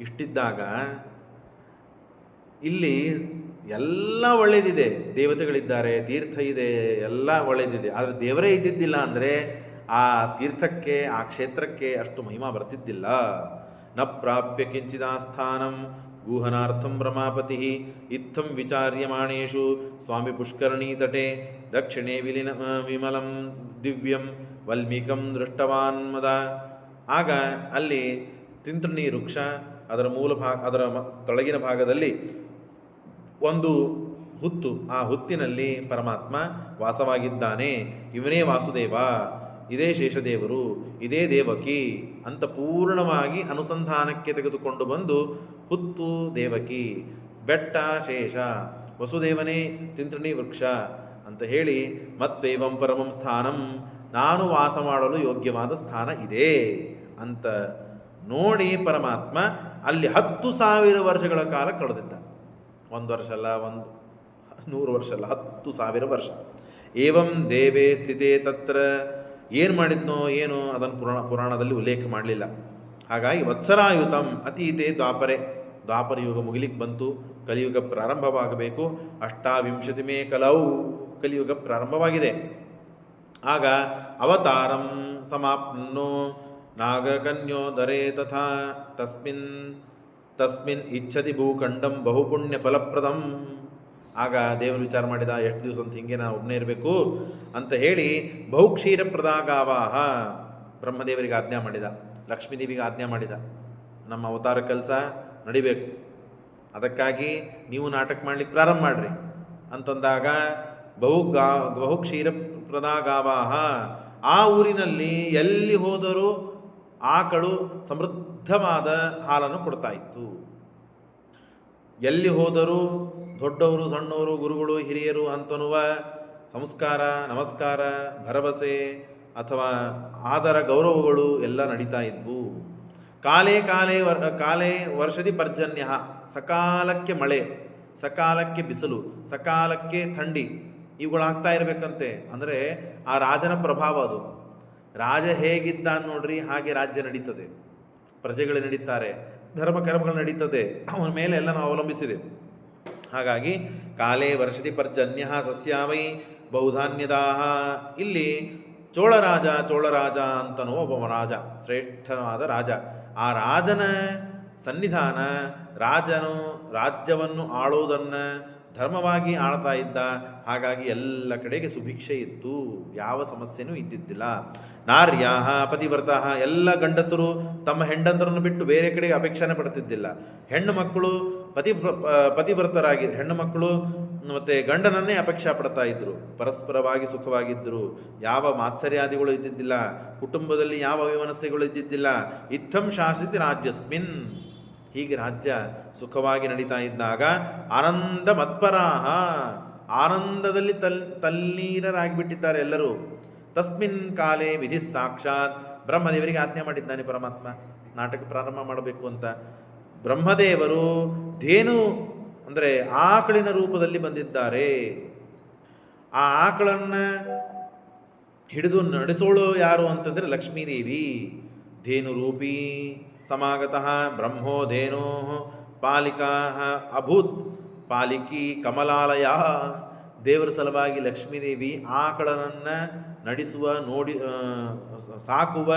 Speaker 1: ಇಷ್ಟಿದ್ದಾಗ ಇಲ್ಲಿ ಎಲ್ಲ ಒಳ್ಳೇದಿದೆ, ದೇವತೆಗಳಿದ್ದಾರೆ, ತೀರ್ಥ ಇದೆ, ಎಲ್ಲ ಒಳ್ಳೇದಿದೆ. ಆದರೆ ದೇವರೇ ಇದ್ದಿದ್ದಿಲ್ಲ ಅಂದರೆ ಆ ತೀರ್ಥಕ್ಕೆ, ಆ ಕ್ಷೇತ್ರಕ್ಕೆ ಅಷ್ಟು ಮಹಿಮಾ ಬರ್ತಿದ್ದಿಲ್ಲ. ನ ಪ್ರಾಪ್ಯ ಕಿಂಚಿದಾಸ್ಥಾನಂ ಗೂಹನಾರ್ಥಂ ರಮಾಪತಿ ಇತ್ತಂ ವಿಚಾರ್ಯಮಾಣೇಶು ಸ್ವಾಮಿ ಪುಷ್ಕರಣೀ ತಟೆ ದಕ್ಷಿಣೆ ವಿಮಲಂ ದಿವ್ಯಂ ವಲ್ಮೀಕಂ ದೃಷ್ಟವಾನ್ ಮದ. ಆಗ ಅಲ್ಲಿ ತಿಂತ್ರಣಿ ವೃಕ್ಷ, ಅದರ ಅದರ ತೊಳಗಿನ ಭಾಗದಲ್ಲಿ ಒಂದು ಹುತ್ತು, ಆ ಹುತ್ತಿನಲ್ಲಿ ಪರಮಾತ್ಮ ವಾಸವಾಗಿದ್ದಾನೆ. ಇವನೇ ವಾಸುದೇವ, ಇದೇ ಶೇಷದೇವರು, ಇದೇ ದೇವಕಿ ಅಂತ ಪೂರ್ಣವಾಗಿ ಅನುಸಂಧಾನಕ್ಕೆ ತೆಗೆದುಕೊಂಡು ಬಂದು ಹುತ್ತು ದೇವಕಿ, ಬೆಟ್ಟ ಶೇಷ, ವಸುದೇವನೇ ತಿಂತ್ರಣಿ ವೃಕ್ಷ ಅಂತ ಹೇಳಿ ಮತ್ತೇವಂ ಪರಮಂ ಸ್ಥಾನಂ, ನಾನು ವಾಸ ಮಾಡಲು ಯೋಗ್ಯವಾದ ಸ್ಥಾನ ಇದೆ ಅಂತ ನೋಡಿ ಪರಮಾತ್ಮ ಅಲ್ಲಿ 10,000 ವರ್ಷಗಳ ಕಾಲ ಕಳೆದಿದ್ದ. 1 ವರ್ಷ ಅಲ್ಲ, 100 ವರ್ಷ ಅಲ್ಲ, 10,000 ವರ್ಷ. ಏವಂ ದೇವೇ ಸ್ಥಿತೇ ತತ್ರ. ಏನು ಮಾಡಿದ್ನೋ ಏನು ಅದನ್ನು ಪುರಾಣದಲ್ಲಿ ಉಲ್ಲೇಖ ಮಾಡಲಿಲ್ಲ. ಹಾಗಾಗಿ ವತ್ಸರಾಯುತಂ ಅತೀತೆ ದ್ವಾಪರ ಯುಗ ಮುಗಿಲಿಕ್ಕೆ ಬಂತು, ಕಲಿಯುಗ ಪ್ರಾರಂಭವಾಗಬೇಕು. 28 ಕಲವು ಕಲಿಯುಗ ಪ್ರಾರಂಭವಾಗಿದೆ. ಆಗ ಅವತಾರಂ ಸಮಾಪ್ನೋ ನಾಗಕನ್ಯೋದರೇ ತಥಾ ತಸ್ಮಿನ್ ಇಚ್ಛತಿ ಭೂಖಂಡಂ ಬಹುಪುಣ್ಯ ಫಲಪ್ರದಂ. ಆಗ ದೇವರು ವಿಚಾರ ಮಾಡಿದ, ಎಷ್ಟು ದಿವಸ ಅಂತ ಹಿಂಗೆ ನಾನು ಒಬ್ಬನೇ ಇರಬೇಕು ಅಂತ ಹೇಳಿ ಬಹುಕ್ಷೀರ ಪ್ರದಾಗಾವಾಹ ಬ್ರಹ್ಮದೇವರಿಗೆ ಆಜ್ಞಾ ಮಾಡಿದ, ಲಕ್ಷ್ಮೀದೇವಿಗೆ ಆಜ್ಞಾ ಮಾಡಿದ, ನಮ್ಮ ಅವತಾರ ಕೆಲಸ ನಡಿಬೇಕು, ಅದಕ್ಕಾಗಿ ನೀವು ನಾಟಕ ಮಾಡ್ಲಿಕ್ಕೆ ಪ್ರಾರಂಭ ಮಾಡ್ರಿ ಅಂತಂದಾಗ ಬಹುಕ್ಷೀರ ಪ್ರದಾಗಾವಾಹ, ಆ ಊರಿನಲ್ಲಿ ಎಲ್ಲಿ ಹೋದರೂ ಆಕಳು ಸಮೃದ್ಧವಾದ ಹಾಲನ್ನು ಕೊಡ್ತಾ ಇತ್ತು. ಎಲ್ಲಿ ಹೋದರೂ ದೊಡ್ಡವರು ಸಣ್ಣವರು ಗುರುಗಳು ಹಿರಿಯರು ಅಂತನ್ನುವ ಸಂಸ್ಕಾರ ನಮಸ್ಕಾರ ಭರವಸೆ ಅಥವಾ ಆದರ ಗೌರವಗಳು ಎಲ್ಲ ನಡೀತಾ ಇದ್ವು. ಕಾಲೇ ವರ್ಷದಿ ಪರ್ಜನ್ಯ, ಸಕಾಲಕ್ಕೆ ಮಳೆ, ಸಕಾಲಕ್ಕೆ ಬಿಸಿಲು, ಸಕಾಲಕ್ಕೆ ಥಂಡಿ ಇವುಗಳಾಗ್ತಾ ಇರಬೇಕಂತೆ. ಅಂದರೆ ಆ ರಾಜನ ಪ್ರಭಾವ ಅದು. ರಾಜ ಹೇಗಿದ್ದ ನೋಡ್ರಿ, ಹಾಗೆ ರಾಜ್ಯ ನಡೀತದೆ, ಪ್ರಜೆಗಳು ನಡೀತಾರೆ, ಧರ್ಮ ಕರ್ಮಗಳು ನಡೀತದೆ, ಅವನ ಮೇಲೆ ಎಲ್ಲ ನಾವು ಅವಲಂಬಿಸಿದೆ. ಹಾಗಾಗಿ ಕಾಲೇ ವರ್ಷದಿ ಪರ್ಜನ್ಯ ಸಸ್ಯಾವೈ ಬಹುಧಾನ್ಯದಾಹ. ಇಲ್ಲಿ ಚೋಳರಾಜ ಅಂತನೋ ಒಬ್ಬ ರಾಜ, ಶ್ರೇಷ್ಠವಾದ ರಾಜ. ಆ ರಾಜನ ಸನ್ನಿಧಾನ, ರಾಜನು ರಾಜ್ಯವನ್ನು ಆಳುವುದನ್ನು ಧರ್ಮವಾಗಿ ಆಳ್ತಾ ಇದ್ದ. ಹಾಗಾಗಿ ಎಲ್ಲ ಕಡೆಗೆ ಸುಭಿಕ್ಷೆ ಇತ್ತು, ಯಾವ ಸಮಸ್ಯೆನೂ ಇದ್ದಿದ್ದಿಲ್ಲ. ನಾರ್ಯಾಹ ಪತಿವ್ರತಃ, ಎಲ್ಲ ಗಂಡಸರು ತಮ್ಮ ಹೆಂಡಂದರನ್ನು ಬಿಟ್ಟು ಬೇರೆ ಕಡೆಗೆ ಅಪೇಕ್ಷಣೆ ಪಡ್ತಿದ್ದಿಲ್ಲ. ಹೆಣ್ಣು ಮಕ್ಕಳು ಪತಿವ್ರತರಾಗಿ ಹೆಣ್ಣು ಮಕ್ಕಳು ಮತ್ತು ಗಂಡನನ್ನೇ ಅಪೇಕ್ಷೆ ಪಡ್ತಾ ಇದ್ರು, ಪರಸ್ಪರವಾಗಿ ಸುಖವಾಗಿದ್ದರು. ಯಾವ ಮಾತ್ಸರ್ಯಾದಿಗಳು ಇದ್ದಿದ್ದಿಲ್ಲ, ಕುಟುಂಬದಲ್ಲಿ ಯಾವ ವೈಮನಸ್ಯಗಳು ಇದ್ದಿದ್ದಿಲ್ಲ. ಇತ್ತಂ ಶಾಸಿತಿ ರಾಜ್ಯಸ್ಮಿನ್, ಹೀಗೆ ರಾಜ್ಯ ಸುಖವಾಗಿ ನಡೀತಾ ಇದ್ದಾಗ ಆನಂದ ಮತ್ಪರಾಹ, ಆನಂದದಲ್ಲಿ ತಲ್ಲೀನರಾಗಿಬಿಟ್ಟಿದ್ದಾರೆ ಎಲ್ಲರೂ. ತಸ್ಮಿನ್ ಕಾಲೇ ವಿಧಿ ಸಾಕ್ಷಾತ್, ಬ್ರಹ್ಮದೇವರಿಗೆ ಆಜ್ಞೆ ಮಾಡಿದ್ದಾನೆ ಪರಮಾತ್ಮ ನಾಟಕ ಪ್ರಾರಂಭ ಮಾಡಬೇಕು ಅಂತ. ಬ್ರಹ್ಮದೇವರು ಧೇನು ಅಂದರೆ ಆಕಳಿನ ರೂಪದಲ್ಲಿ ಬಂದಿದ್ದಾರೆ. ಆ ಆಕಳನ್ನು ಹಿಡಿದು ನಡೆಸೋಳು ಯಾರು ಅಂತಂದರೆ ಲಕ್ಷ್ಮೀದೇವಿ. ಧೇನು ರೂಪಿ ಸಮಾಗತಃ ಬ್ರಹ್ಮೋ ಧೇನೋ ಪಾಲಿಕಾ ಅಭೂತ್ ಪಾಲಿಕಿ ಕಮಲಾಲಯ. ದೇವರ ಸಲುವಾಗಿ ಲಕ್ಷ್ಮೀದೇವಿ ಆಕಳನನ್ನು ನಡೆಸುವ ಸಾಕುವ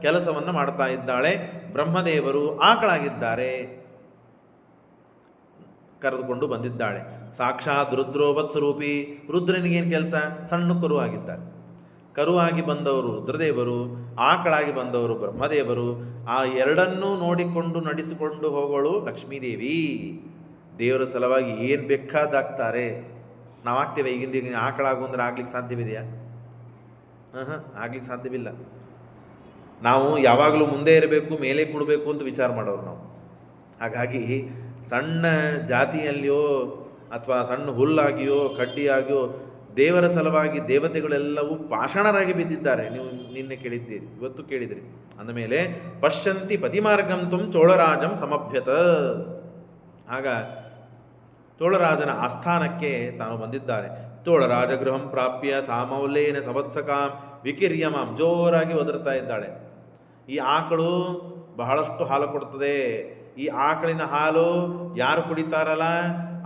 Speaker 1: ಕೆಲಸವನ್ನು ಮಾಡ್ತಾ ಇದ್ದಾಳೆ. ಬ್ರಹ್ಮದೇವರು ಆಕಳಾಗಿದ್ದಾರೆ, ಕರೆದುಕೊಂಡು ಬಂದಿದ್ದಾಳೆ. ಸಾಕ್ಷಾತ್ ರುದ್ರೋವತ್ ಸ್ವರೂಪಿ, ರುದ್ರನಿಗೇನು ಕೆಲಸ? ಸಣ್ಣ ಕರುವಾಗಿದ್ದಾರೆ. ಕರುವಾಗಿ ಬಂದವರು ರುದ್ರದೇವರು, ಆಕಳಾಗಿ ಬಂದವರು ಬ್ರಹ್ಮದೇವರು. ಆ ಎರಡನ್ನೂ ನೋಡಿಕೊಂಡು ನಡೆಸಿಕೊಂಡು ಹೋಗೋಳು ಲಕ್ಷ್ಮೀದೇವಿ. ದೇವರ ಸಲುವಾಗಿ ಏನು ಬೇಕಾದಾಗ್ತಾರೆ. ನಾವಾಗ್ತೇವೆ ಈಗಿಂದ ಆಕಳಾಗು ಅಂದ್ರೆ ಆಗ್ಲಿಕ್ಕೆ ಸಾಧ್ಯವಿದೆಯಾ? ಆಗ್ಲಿಕ್ಕೆ ಸಾಧ್ಯವಿಲ್ಲ. ನಾವು ಯಾವಾಗಲೂ ಮುಂದೆ ಇರಬೇಕು, ಮೇಲೆ ಕೊಡಬೇಕು ಅಂತ ವಿಚಾರ ಮಾಡೋರು ನಾವು. ಹಾಗಾಗಿ ಸಣ್ಣ ಜಾತಿಯಲ್ಲಿಯೋ ಅಥವಾ ಸಣ್ಣ ಹುಲ್ಲಾಗಿಯೋ ಕಡ್ಡಿಯಾಗಿಯೋ ದೇವರ ಸಲುವಾಗಿ ದೇವತೆಗಳೆಲ್ಲವೂ ಪಾಷಾಣರಾಗಿ ಬಿದ್ದಿದ್ದಾರೆ. ನೀವು ನಿನ್ನೆ ಕೇಳಿದ್ದೀರಿ, ಇವತ್ತು ಕೇಳಿದಿರಿ. ಅಂದಮೇಲೆ ಪಶ್ಯಂತಿ ಪತಿಮಾರ್ಗಂ ತುಂ ಚೋಳರಾಜಂ ಸಮಭ್ಯತ. ಆಗ ಚೋಳರಾಜನ ಆಸ್ಥಾನಕ್ಕೆ ತಾನು ಬಂದಿದ್ದಾರೆ. ಚೋಳರಾಜ ಗೃಹಂ ಪ್ರಾಪ್ಯ ಸಾಮೌಲ್ಯೇನ ಸಂವತ್ಸಕಾಂ ವಿಕಿರ್ಯಮಾಂ, ಜೋರಾಗಿ ಒದರ್ತಾ ಇದ್ದಾಳೆ. ಈ ಆಕಳು ಬಹಳಷ್ಟು ಹಾಲು ಕೊಡ್ತದೆ. ಈ ಆಕಳಿನ ಹಾಲು ಯಾರು ಕುಡಿತಾರಲ್ಲ,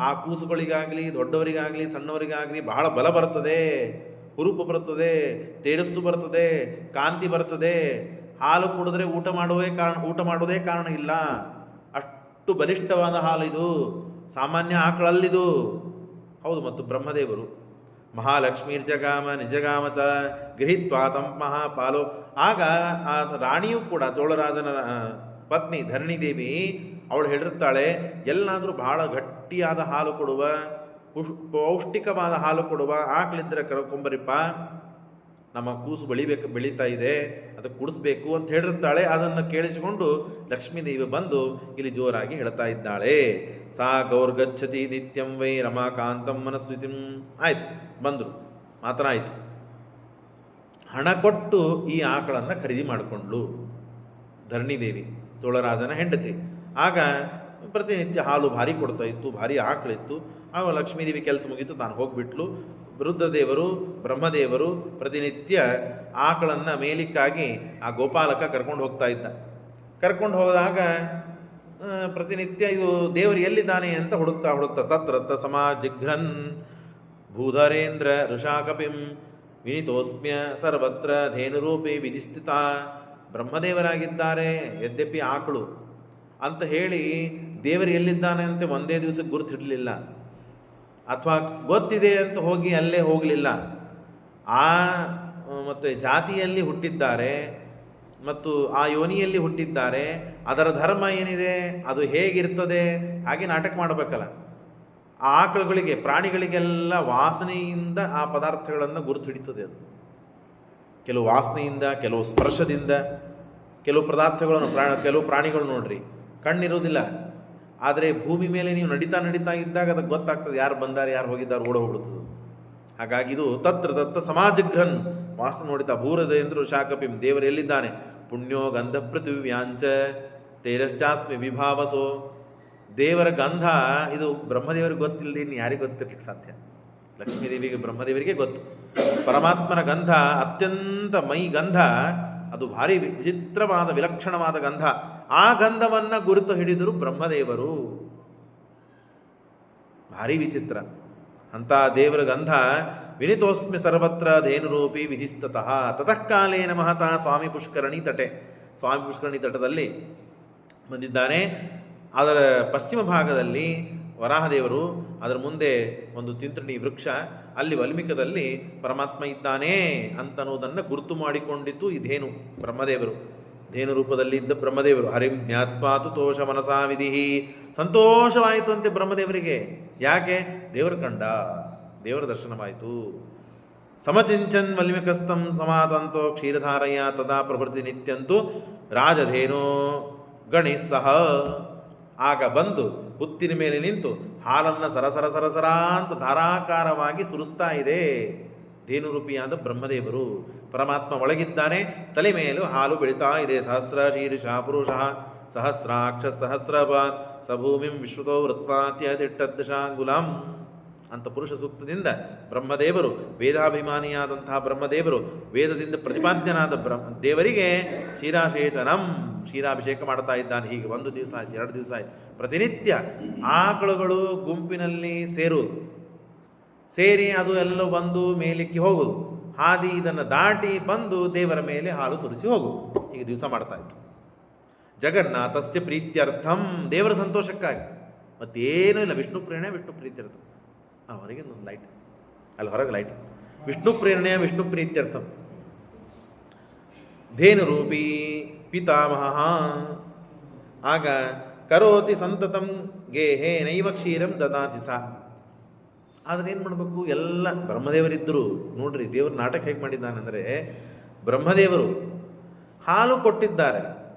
Speaker 1: ಆ ಕೂಸುಗಳಿಗಾಗಲಿ ದೊಡ್ಡವರಿಗಾಗಲಿ ಸಣ್ಣವರಿಗಾಗಲಿ ಬಹಳ ಬಲ ಬರ್ತದೆ, ಹುರುಪು ಬರ್ತದೆ, ತೇಜಸ್ಸು ಬರ್ತದೆ, ಕಾಂತಿ ಬರ್ತದೆ. ಹಾಲು ಕುಡಿದ್ರೆ ಊಟ ಮಾಡೋದೇ ಕಾರಣ ಇಲ್ಲ. ಅಷ್ಟು ಬಲಿಷ್ಠವಾದ ಹಾಲು ಇದು, ಸಾಮಾನ್ಯ ಆಕಳಲ್ಲಿದು. ಹೌದು. ಮತ್ತು ಬ್ರಹ್ಮದೇವರು ಮಹಾಲಕ್ಷ್ಮೀರ್ಜಗಾಮ ನಿಜಗಾಮತ ಗೃಹೀತ್ವಾ ತಂ ಮಹಾಪಾಲೋ. ಆಗ ಆ ರಾಣಿಯೂ ಕೂಡ ಚೋಳರಾಜನ ಪತ್ನಿ ಧರಣಿದೇವಿ ಅವಳು ಹೇಳಿರ್ತಾಳೆ, ಎಲ್ಲಾದರೂ ಬಹಳ ಗಟ್ಟಿಯಾದ ಹಾಲು ಕೊಡುವ ಪೌಷ್ಟಿಕವಾದ ಹಾಲು ಕೊಡುವ ಆಕಳಿದ್ರೆ ಕರ್ಕೊಂಬರಿಪ್ಪ, ನಮ್ಮ ಕೂಸು ಬೆಳೀತಾ ಇದೆ, ಅದಕ್ಕೆ ಕುಡಿಸ್ಬೇಕು ಅಂತ ಹೇಳಿರ್ತಾಳೆ. ಅದನ್ನು ಕೇಳಿಸಿಕೊಂಡು ಲಕ್ಷ್ಮೀದೇವಿ ಬಂದು ಇಲ್ಲಿ ಜೋರಾಗಿ ಹೇಳ್ತಾ ಇದ್ದಾಳೆ. ಸಾ ಗೌರ್ಗಚ್ಚತಿ ನಿತ್ಯಂ ವೈ ರಮಾಕಾಂತಂ ಮನಸ್ವಿತಿಂ. ಆಯಿತು, ಬಂದರು, ಮಾತನಾಯಿತು. ಹಣ ಕೊಟ್ಟು ಈ ಆಕಳನ್ನು ಖರೀದಿ ಮಾಡಿಕೊಂಡ್ಳು ಧರಣಿದೇವಿ, ಚೋಳರಾಜನ ಹೆಂಡತಿ. ಆಗ ಪ್ರತಿನಿತ್ಯ ಹಾಲು ಭಾರಿ ಕೊಡ್ತಾ ಇತ್ತು, ಭಾರಿ ಆಕಳಿತ್ತು. ಆಗ ಲಕ್ಷ್ಮೀದೇವಿ ಕೆಲಸ ಮುಗೀತು, ತಾನು ಹೋಗಿಬಿಟ್ಲು. ರುದ್ರದೇವರು ಬ್ರಹ್ಮದೇವರು ಪ್ರತಿನಿತ್ಯ ಆಕಳನ್ನು ಮೇಲಿಕ್ಕಾಗಿ ಆ ಗೋಪಾಲಕ ಕರ್ಕೊಂಡು ಹೋಗ್ತಾ ಇದ್ದ. ಕರ್ಕೊಂಡು ಹೋದಾಗ ಪ್ರತಿನಿತ್ಯ ಇದು ದೇವರು ಎಲ್ಲಿದ್ದಾನೆ ಅಂತ ಹುಡುಕ್ತಾ ತತ್ರ ಸಮಾಜಿಘ್ರನ್ ಭೂಧರೇಂದ್ರ ಋಷಾಕಪಿಂ ವಿನಿತೋಸ್ಮ್ಯ ಸರ್ವತ್ರ ಧೇನುರೂಪೇ ವಿಧಿಸ್ಥಿತ. ಬ್ರಹ್ಮದೇವರಾಗಿದ್ದಾರೆ, ಯದ್ಯಪಿ ಆಕಳು ಅಂತ ಹೇಳಿ ದೇವರು ಎಲ್ಲಿದ್ದಾನೆ ಅಂತ ಒಂದೇ ದಿವಸಕ್ಕೆ ಗುರುತಿಡಲಿಲ್ಲ, ಅಥವಾ ಗೊತ್ತಿದೆ ಅಂತ ಹೋಗಿ ಅಲ್ಲೇ ಹೋಗಲಿಲ್ಲ. ಮತ್ತು ಜಾತಿಯಲ್ಲಿ ಹುಟ್ಟಿದ್ದಾರೆ ಮತ್ತು ಆ ಯೋನಿಯಲ್ಲಿ ಹುಟ್ಟಿದ್ದಾರೆ, ಅದರ ಧರ್ಮ ಏನಿದೆ, ಅದು ಹೇಗಿರ್ತದೆ ಹಾಗೆ ನಾಟಕ ಮಾಡಬೇಕಲ್ಲ. ಆ ಆಕಳುಗಳಿಗೆ ಪ್ರಾಣಿಗಳಿಗೆಲ್ಲ ವಾಸನೆಯಿಂದ ಆ ಪದಾರ್ಥಗಳನ್ನು ಗುರುತು ಹಿಡಿತದೆ. ಅದು ಕೆಲವು ವಾಸನೆಯಿಂದ, ಕೆಲವು ಸ್ಪರ್ಶದಿಂದ, ಕೆಲವು ಪದಾರ್ಥಗಳನ್ನು ಕೆಲವು ಪ್ರಾಣಿಗಳು ನೋಡ್ರಿ ಕಣ್ಣಿರೋದಿಲ್ಲ, ಆದರೆ ಭೂಮಿ ಮೇಲೆ ನೀವು ನಡೀತಾ ಇದ್ದಾಗ ಅದಕ್ಕೆ ಗೊತ್ತಾಗ್ತದೆ ಯಾರು ಬಂದಾರೆ ಯಾರು ಹೋಗಿದ್ದಾರೆ, ಓಡೋಗ್ಬಿಡ್ತದೆ. ಹಾಗಾಗಿ ಇದು ತತ್ರ ಸಮಾಜಘ್ರನ್ ವಾಸನೆ ನೋಡಿತಾ ಭೂರದೇಂದ್ರ ಶಾಕಪಿಂ, ದೇವರು ಎಲ್ಲಿದ್ದಾನೆ? ಪುಣ್ಯೋ ಗಂಧ ಪೃಥ್ವ್ಯಾಂಚ ತೇಜಶ್ಚಾಸ್ಮಿ ವಿಭಾವಸೋ. ದೇವರ ಗಂಧ ಇದು ಬ್ರಹ್ಮದೇವರಿಗೆ ಗೊತ್ತಿಲ್ಲದೆ ಇನ್ನು ಯಾರಿಗೆ ಗೊತ್ತಿರ್ಲಿಕ್ಕೆ ಸಾಧ್ಯ? ಲಕ್ಷ್ಮೀದೇವಿಗೆ ಬ್ರಹ್ಮದೇವರಿಗೆ ಗೊತ್ತು. ಪರಮಾತ್ಮನ ಗಂಧ ಅತ್ಯಂತ ಮೈ ಗಂಧ, ಅದು ಭಾರಿ ವಿಚಿತ್ರವಾದ ವಿಲಕ್ಷಣವಾದ ಗಂಧ. ಆ ಗಂಧವನ್ನು ಗುರುತು ಹಿಡಿದರು ಬ್ರಹ್ಮದೇವರು. ಭಾರಿ ವಿಚಿತ್ರ ಅಂತ ದೇವರ ಗಂಧ. ವಿನಿತೋಸ್ಮಿ ಸರ್ವತ್ರ ಧೇನುರೂಪಿ ವಿಧಿಸ್ತತಃ ತತಃ ಕಾಲೇನ ಮಹತಾ ಸ್ವಾಮಿ ಪುಷ್ಕರಣಿ ತಟದಲ್ಲಿ ಬಂದಿದ್ದಾನೆ. ಅದರ ಪಶ್ಚಿಮ ಭಾಗದಲ್ಲಿ ವರಾಹದೇವರು, ಅದರ ಮುಂದೆ ಒಂದು ತಿಂತ್ರಿಣಿ ವೃಕ್ಷ, ಅಲ್ಲಿ ವಲ್ಮೀಕದಲ್ಲಿ ಪರಮಾತ್ಮ ಇದ್ದಾನೆ ಅಂತನ್ನುವುದನ್ನು ಗುರುತು ಮಾಡಿಕೊಂಡಿತ್ತು ಈ ಧೇನು. ಬ್ರಹ್ಮದೇವರು ಧೇನು ರೂಪದಲ್ಲಿ ಇದ್ದ ಬ್ರಹ್ಮದೇವರು. ಹರಿಂ ಜ್ಞಾತ್ವಾತು ತೋಷ ಮನಸಾ ವಿಧಿಹಿ, ಸಂತೋಷವಾಯಿತು ಅಂತೆ ಬ್ರಹ್ಮದೇವರಿಗೆ. ಯಾಕೆ? ದೇವರ ಕಂಡ, ದೇವರ ದರ್ಶನವಾಯಿತು. ಸಮಚಿಂಚನ್ ವಲ್ಮೀಕಸ್ಥಂ ಸಮಾತಂತೋ ಕ್ಷೀರಧಾರಯ್ಯ ತದಾ ಪ್ರಭೃತಿ ನಿತ್ಯಂತು ರಾಜಧೇನೋ ಗಣಿಸಹ. ಆಗ ಬಂದು ಹುತ್ತಿನ ಮೇಲೆ ನಿಂತು ಹಾಲನ್ನು ಸರಸರ ಸರಸರ ಅಂತ ಧಾರಾಕಾರವಾಗಿ ಸುರಿಸ್ತಾ ಇದೆ ಧೇನುರೂಪಿಯಾದ ಬ್ರಹ್ಮದೇವರು. ಪರಮಾತ್ಮ ಒಳಗಿದ್ದಾನೆ, ತಲೆ ಮೇಲೂ ಹಾಲು ಬೆಳೀತಾ ಇದೆ. ಸಹಸ್ರ ಶೀರ್ಷ ಪುರುಷ ಸಹಸ್ರಾಕ್ಷ ಸಹಸ್ರಪಾತ್ ಸಭೂಮಿಂ ವಿಶ್ವತೋ ವೃತ್ವಾತ್ಯದಿಟ್ಟದಶಾಂಗುಲಂ ಅಂತ ಪುರುಷ ಸೂಕ್ತದಿಂದ ಬ್ರಹ್ಮದೇವರು, ವೇದಾಭಿಮಾನಿಯಾದಂತಹ ಬ್ರಹ್ಮದೇವರು, ವೇದದಿಂದ ಪ್ರತಿಪಾದ್ಯನಾದ ದೇವರಿಗೆ ಕ್ಷೀರಾಶೇಚನಂ ಕ್ಷೀರಾಭಿಷೇಕ ಮಾಡ್ತಾ ಇದ್ದಾನೆ. ಹೀಗೆ 1 ದಿವಸ ಆಯ್ತು, 2 ದಿವಸ ಆಯ್ತು. ಪ್ರತಿನಿತ್ಯ ಆಕಳುಗಳು ಗುಂಪಿನಲ್ಲಿ ಸೇರಿ ಅದು ಎಲ್ಲ ಬಂದು ಮೇಲಿಕ್ಕೆ ಹೋಗುದು, ಹಾದಿ ಇದನ್ನು ದಾಟಿ ಬಂದು ದೇವರ ಮೇಲೆ ಹಾಲು ಸುರಿಸಿ ಹೋಗುದು. ಹೀಗೆ ದಿವಸ ಮಾಡ್ತಾ ಇತ್ತು. ಜಗನ್ನಾಥಸ್ಯ ಪ್ರೀತ್ಯರ್ಥಂ, ದೇವರ ಸಂತೋಷಕ್ಕಾಗಿ, ಮತ್ತೇನೂ ಇಲ್ಲ. ವಿಷ್ಣು ಪ್ರೇರಣೆ ವಿಷ್ಣು ಪ್ರೀತ್ಯರ್ಥಂ. ಹೊರಗೆ ಒಂದು ಲೈಟ್, ಅಲ್ಲಿ ಹೊರಗೆ ಲೈಟ್. ವಿಷ್ಣು ಪ್ರೇರಣೆಯ ವಿಷ್ಣು ಪ್ರೀತ್ಯರ್ಥಂ. ಧೇನುರೂಪಿ ಪಿತಾಮಹ ಆಗ ಕರೋತಿ ಸಂತತಂ ಗೇಹೇ ನೈವ ಕ್ಷೀರಂ ದದಾತಿ ಸಾ. ಆದರೆ ಏನು ಮಾಡಬೇಕು, ಎಲ್ಲ ಬ್ರಹ್ಮದೇವರಿದ್ದರು. ನೋಡ್ರಿ ದೇವ್ರ ನಾಟಕ ಹೇಗೆ ಮಾಡಿದ್ದಾನೆಂದರೆ, ಬ್ರಹ್ಮದೇವರು ಹಾಲು ಕೊಟ್ಟಿದ್ದಾರೆ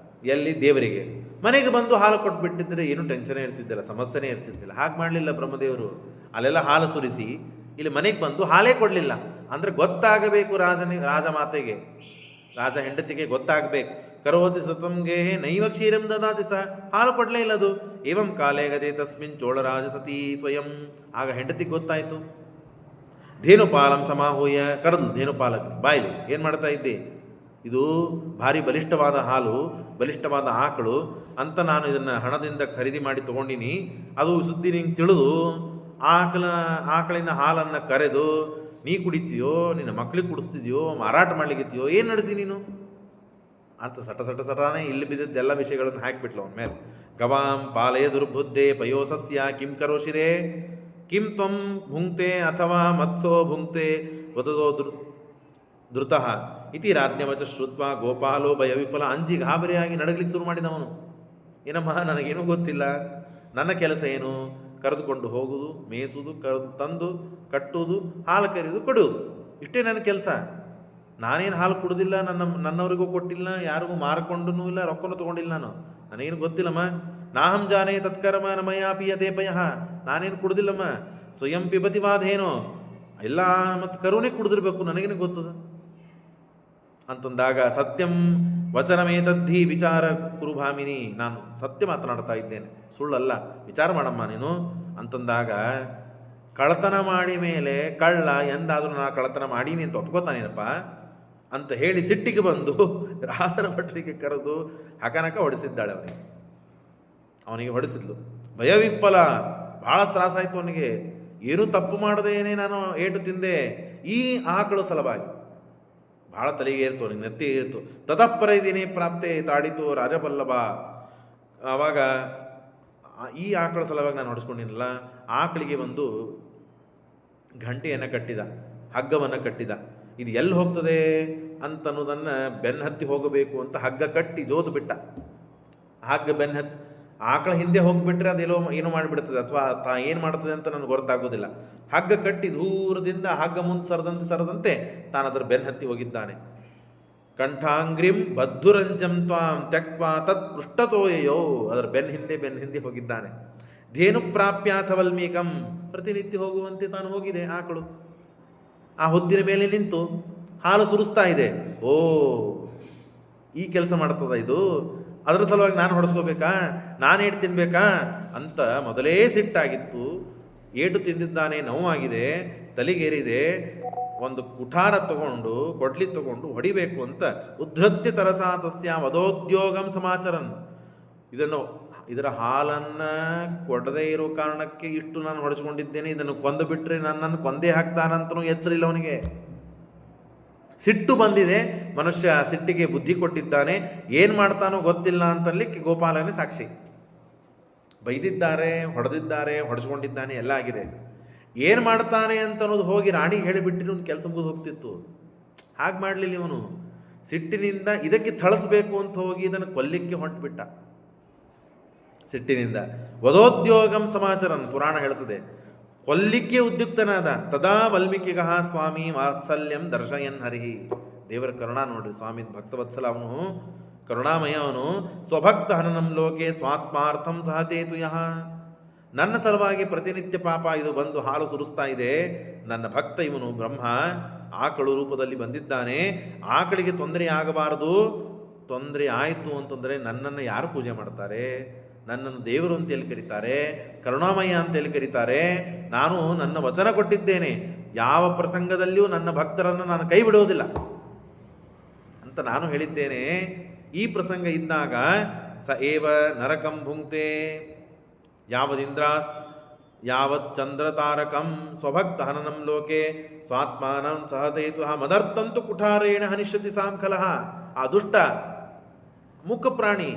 Speaker 1: ಎಲ್ಲಿ ದೇವರಿಗೆ, ಮನೆಗೆ ಬಂದು ಹಾಲು ಕೊಟ್ಬಿಟ್ಟಿದ್ರೆ ಏನು ಟೆನ್ಷನೇ ಇರ್ತಿದ್ದಿಲ್ಲ, ಸಮಸ್ಯೆನೇ ಇರ್ತಿದ್ದಿಲ್ಲ. ಹಾಗೆ ಮಾಡಲಿಲ್ಲ ಬ್ರಹ್ಮದೇವರು. ಅಲ್ಲೆಲ್ಲ ಹಾಲು ಸುರಿಸಿ ಇಲ್ಲಿ ಮನೆಗೆ ಬಂದು ಹಾಲೇ ಕೊಡಲಿಲ್ಲ. ಅಂದರೆ ಗೊತ್ತಾಗಬೇಕು ರಾಜಮಾತೆಗೆ, ರಾಜ ಹೆಂಡತಿಗೆ ಗೊತ್ತಾಗಬೇಕು. ಕರೋತಿ ಸತಂಗೆ ನೈವ ಕ್ಷೀರಂ ದದಾತಿ ಸಹ, ಹಾಲು ಕೊಡಲೇ ಇಲ್ಲ ಅದು. ಏವಂ ಕಾಲೇ ಗದೆ ತಸ್ಮಿನ್ ಚೋಳರಾಜ ಸತೀ ಸ್ವಯಂ. ಆಗ ಹೆಂಡತಿಗೆ ಗೊತ್ತಾಯಿತು. ಧೇನುಪಾಲಂ ಸಮಾಹೂಯ ಕರೆದು ಧೇನುಪಾಲಕ, ಬಾಯಿಲಿ ಏನು ಮಾಡ್ತಾ ಇದ್ದೆ, ಇದು ಭಾರಿ ಬಲಿಷ್ಠವಾದ ಹಾಲು, ಬಲಿಷ್ಠವಾದ ಆಕಳು ಅಂತ ನಾನು ಇದನ್ನು ಹಣದಿಂದ ಖರೀದಿ ಮಾಡಿ ತೊಗೊಂಡಿನಿ. ಅದು ಸುದ್ದಿ ನಿಂಗೆ ತಿಳಿದು ಆಕಳಿನ ಹಾಲನ್ನು ಕರೆದು ನೀ ಕುಡಿತೀಯೋ, ನಿನ್ನ ಮಕ್ಕಳಿಗೆ ಕುಡಿಸ್ತಿದ್ಯೋ, ಮಾರಾಟ ಮಾಡ್ಲಿಕ್ಕಿದೆಯೋ, ಏನು ನಡೆಸಿ ನೀನು ಅಂತ ಸಟನೇ ಇಲ್ಲಿ ಬಿದ್ದೆಲ್ಲ ವಿಷಯಗಳನ್ನು ಹಾಕಿಬಿಟ್ಲು ಅವನ ಮೇಲೆ. ಗವಾಂ ಪಾಲಯ ದುರ್ಬುದ್ಧೆ ಪಯೋಸಸ್ಯ ಕಿಂ ಕರೋಶಿರೇ ಕಿಂ ತ್ವಂ ಭುಂಕ್ತೆ ಅಥವಾ ಮತ್ಸೋ ಭುಂಕ್ತೆ ವದದೋ ಧೃತಃ ಇತಿ ರಾಜ್ಞವಚ ಶ್ರುತ್ವ ಗೋಪಾಲೋ ಭಯ ವಿಫಲ. ಅಂಜಿ ಗಾಬರಿಯಾಗಿ ನಡಗಲಿಕ್ಕೆ ಶುರು ಮಾಡಿದವನು. ಏನಮ್ಮ, ನನಗೇನೂ ಗೊತ್ತಿಲ್ಲ, ನನ್ನ ಕೆಲಸ ಏನು, ಕರೆದುಕೊಂಡು ಹೋಗುವುದು, ಮೇಯಿಸುವುದು, ತಂದು ಕಟ್ಟುವುದು, ಹಾಲು ಕರೆಯುವುದು, ಕೊಡುವುದು, ಇಷ್ಟೇ ನನ್ನ ಕೆಲಸ. ನಾನೇನು ಹಾಲು ಕುಡಿದಿಲ್ಲ, ನನ್ನವರಿಗೂ ಕೊಟ್ಟಿಲ್ಲ, ಯಾರಿಗೂ ಮಾರ್ಕೊಂಡೂ ಇಲ್ಲ, ರೊಕ್ಕನೂ ತೊಗೊಂಡಿಲ್ಲ. ನನಗೇನು ಗೊತ್ತಿಲ್ಲಮ್ಮ. ನಾಹಂ ಜಾನೇ ತತ್ಕರ್ಮ ನಮಯಾ ಪಿಯತೆ ಪಯಃ. ನಾನೇನು ಕುಡ್ದಿಲ್ಲಮ್ಮ. ಸ್ವಯಂ ಪಿಬತಿ ವಾದೇನೋ, ಎಲ್ಲ ಮತ್ತು ಕರುಣೆ ಕುಡಿದಿರ್ಬೇಕು, ನನಗೇನು ಗೊತ್ತದ ಅಂತಂದಾಗ ಸತ್ಯಂ ವಚನಮೇತದ್ಧಿ ವಿಚಾರ ಕುರುಭಾಮಿನಿ. ನಾನು ಸತ್ಯ ಮಾತನಾಡ್ತಾ ಇದ್ದೇನೆ, ಸುಳ್ಳಲ್ಲ, ವಿಚಾರ ಮಾಡಮ್ಮ ನೀನು ಅಂತಂದಾಗ, ಕಳ್ಳತನ ಮಾಡಿ ಮೇಲೆ ಕಳ್ಳ ಎಂದಾದರೂ ನಾ ಕಳ್ಳತನ ಮಾಡೀನಿ ಅಂತ ಒಪ್ಕೋತಾನೇನಪ್ಪ ಅಂತ ಹೇಳಿ ಸಿಟ್ಟಿಗೆ ಬಂದು ರಾಜರ ಭಟ್ರಿಗೆ ಕರೆದು ಹಕನಕ ಹೊಡೆಸಿದ್ದಾಳೆ. ಅವನಿಗೆ ಹೊಡೆಸಿದ್ಲು. ಭಯ ವಿಫಲ, ಭಾಳ ತ್ರಾಸಾಯಿತು ಅವನಿಗೆ. ಏನೂ ತಪ್ಪು ಮಾಡದೇನೆ ನಾನು ಏಟು ತಿಂದೆ, ಈ ಆಕಳು ಸಲವಾಗಿ. ಭಾಳ ತಲೆಗೆ ಏರ್ತು, ಅವನಿಗೆ ನೆತ್ತಿ ಏರ್ತು. ತದಪ್ಪರ ಇದ್ದೀನಿ ಪ್ರಾಪ್ತೆ ತಾಡಿತು ರಾಜಪಲ್ಲಭ. ಆವಾಗ ಈ ಆಕಳ ಸಲುವಾಗಿ ನಾನು ಹೊಡೆಸ್ಕೊಂಡಿಲ್ಲ. ಆಕಳಿಗೆ ಒಂದು ಘಂಟೆಯನ್ನು ಕಟ್ಟಿದ, ಹಗ್ಗವನ್ನು ಕಟ್ಟಿದ. ಇದು ಎಲ್ಲಿ ಹೋಗ್ತದೆ ಅಂತನ್ನೋದನ್ನು ಬೆನ್ನತ್ತಿ ಹೋಗಬೇಕು ಅಂತ ಹಗ್ಗ ಕಟ್ಟಿ ಜೋದು ಬಿಟ್ಟ. ಹಗ್ಗ ಬೆನ್ನತ್ತಿ ಆಕಳ ಹಿಂದೆ ಹೋಗಿಬಿಟ್ರೆ ಅದೆಲ್ಲೋ ಏನೋ ಮಾಡಿಬಿಡ್ತದೆ, ಅಥವಾ ಏನು ಮಾಡ್ತದೆ ಅಂತ ನನಗೆ ಗೊತ್ತಾಗೋದಿಲ್ಲ. ಹಗ್ಗ ಕಟ್ಟಿ ದೂರದಿಂದ ಹಗ್ಗ ಮುಂದೆ ಸರದಂತೆ ತಾನು ಅದರ ಬೆನ್ನತ್ತಿ ಹೋಗಿದ್ದಾನೆ. ಕಂಠಾಂಗ್ರಿಂ ಬದ್ಧುರಂಜಂ ತ್ವಾಂ ತ್ಯಕ್ವಾ ತತ್ ಪೃಷ್ಠತೋಯೋ, ಅದರ ಬೆನ್ನ ಹಿಂದೆ ಹೋಗಿದ್ದಾನೆ. ಧೇನು ಪ್ರಾಪ್ಯಾಥ ವಲ್ಮೀಕಂ, ಪ್ರತಿನಿತ್ಯ ಹೋಗುವಂತೆ ತಾನು ಹೋಗಿದೆ ಆಕಳು. ಆ ಹುದ್ದಿನ ಮೇಲೆ ನಿಂತು ಹಾಲು ಸುರಿಸ್ತಾ ಇದೆ. ಓ, ಈ ಕೆಲಸ ಮಾಡ್ತದ ಇದು, ಅದರ ಸಲುವಾಗಿ ನಾನು ಹೊಡೆಸ್ಕೋಬೇಕಾ, ನಾನೇಟು ತಿನ್ಬೇಕಾ ಅಂತ ಮೊದಲೇ ಸಿಟ್ಟಾಗಿತ್ತು. ಏಟು ತಿಂದಿದ್ದಾನೆ, ನೋವಾಗಿದೆ, ತಲೆಗೇರಿದೆ. ಒಂದು ಕುಠಾರ ತಗೊಂಡು ಕೊಡ್ಲಿ ತಗೊಂಡು ಹೊಡಿಬೇಕು ಅಂತ ಉದ್ಧತ್ಯ ತರಸಾ ತಸ್ಯ ವಧೋದ್ಯೋಗಂ ಸಮಾಚರನ್. ಇದರ ಹಾಲನ್ನು ಕೊಡದೇ ಇರೋ ಕಾರಣಕ್ಕೆ ಇಷ್ಟು ನಾನು ಹೊಡೆಸ್ಕೊಂಡಿದ್ದೇನೆ, ಇದನ್ನು ಕೊಂದು ಬಿಟ್ಟರೆ ನನ್ನನ್ನು ಕೊಂದೇ ಹಾಕ್ತಾನಂತನೂ ಎಚ್ಚರಿಲ್ಲ ಅವನಿಗೆ. ಸಿಟ್ಟು ಬಂದಿದೆ, ಮನುಷ್ಯ ಸಿಟ್ಟಿಗೆ ಬುದ್ಧಿ ಕೊಟ್ಟಿದ್ದಾನೆ. ಏನು ಮಾಡ್ತಾನೋ ಗೊತ್ತಿಲ್ಲ ಅಂತನ್ಲಿಕ್ಕೆ ಗೋಪಾಲನೇ ಸಾಕ್ಷಿ. ಬೈದಿದ್ದಾರೆ, ಹೊಡೆದಿದ್ದಾರೆ, ಹೊಡೆಸ್ಕೊಂಡಿದ್ದಾನೆ, ಎಲ್ಲ ಆಗಿದೆ. ಏನು ಮಾಡ್ತಾನೆ ಅಂತ ಅನ್ನೋದು ಹೋಗಿ ರಾಣಿಗೆ ಹೇಳಿಬಿಟ್ಟಿನ ಒಂದು ಕೆಲಸ ಮುಗಿದು ಹೋಗ್ತಿತ್ತು. ಹಾಗೆ ಮಾಡಲಿಲ್ಲ ಇವನು. ಸಿಟ್ಟಿನಿಂದ ಇದಕ್ಕೆ ಥಳಿಸ್ಬೇಕು ಅಂತ ಹೋಗಿ ಇದನ್ನು ಕೊಲ್ಲಿಕ್ಕೆ ಹೊಂಟ್ಬಿಟ್ಟ. ಸಿಟ್ಟಿನಿಂದ ವಧೋದ್ಯೋಗಂ ಸಮಾಚಾರನ್ ಪುರಾಣ ಹೇಳ್ತದೆ, ಕೊಲ್ಲಿಕ್ಕೆ ಉದ್ಯುಕ್ತನಾದ. ತದಾ ವಾಲ್ಮೀಕಿಗಃ ಸ್ವಾಮಿ ವಾತ್ಸಲ್ಯಂ ದರ್ಶಯನ್ ಹರಿಹಿ. ದೇವರ ಕರುಣಾ ನೋಡ್ರಿ, ಸ್ವಾಮಿ ಭಕ್ತವತ್ಸಲ. ಅವನು ಕರುಣಾಮಯ ಅವನು. ಸ್ವಭಕ್ತ ಹನನಂ ಲೋಕೆ ಸ್ವಾತ್ಮಾರ್ಥಂ ಸಹತೇತು ಯಃ. ನನ್ನ ಸಲುವಾಗಿ ಪ್ರತಿನಿತ್ಯ ಪಾಪ ಇದು ಬಂದು ಹಾಲು ಸುರಿಸ್ತಾ ಇದೆ. ನನ್ನ ಭಕ್ತ ಇವನು ಬ್ರಹ್ಮ ಆಕಳು ರೂಪದಲ್ಲಿ ಬಂದಿದ್ದಾನೆ. ಆಕಳಿಗೆ ತೊಂದರೆ ಆಗಬಾರದು. ತೊಂದರೆ ಆಯಿತು ಅಂತಂದರೆ ನನ್ನನ್ನು ಯಾರು ಪೂಜೆ ಮಾಡ್ತಾರೆ? ನನ್ನನ್ನು ದೇವರು ಅಂತೇಳಿ ಕರೀತಾರೆ, ಕರುಣಾಮಯ ಅಂತೇಳಿ ಕರೀತಾರೆ. ನಾನು ನನ್ನ ವಚನ ಕೊಟ್ಟಿದ್ದೇನೆ, ಯಾವ ಪ್ರಸಂಗದಲ್ಲಿಯೂ ನನ್ನ ಭಕ್ತರನ್ನು ನಾನು ಕೈ ಬಿಡುವುದಿಲ್ಲ ಅಂತ ನಾನು ಹೇಳಿದ್ದೇನೆ. ಈ ಪ್ರಸಂಗ ಇದ್ದಾಗ ಸ ಏವ ನರಕಂ ಭುಂಕ್ತೆ ಯಾವದಿಂದ್ರ ಯಾವತ್ ಚಂದ್ರತಾರಕಂ ಸ್ವಭಕ್ತ ಹನನಂ ಲೋಕೆ ಸ್ವಾತ್ಮಾನಂ ಸಹತೇತು ಮದರ್ಥಂತು ಕುಠಾರೇಣ ಹನಿಷ್ಯತಿ ಸಾಂಖಲಃ. ಆ ದುಷ್ಟ ಮೂಕ ಪ್ರಾಣಿ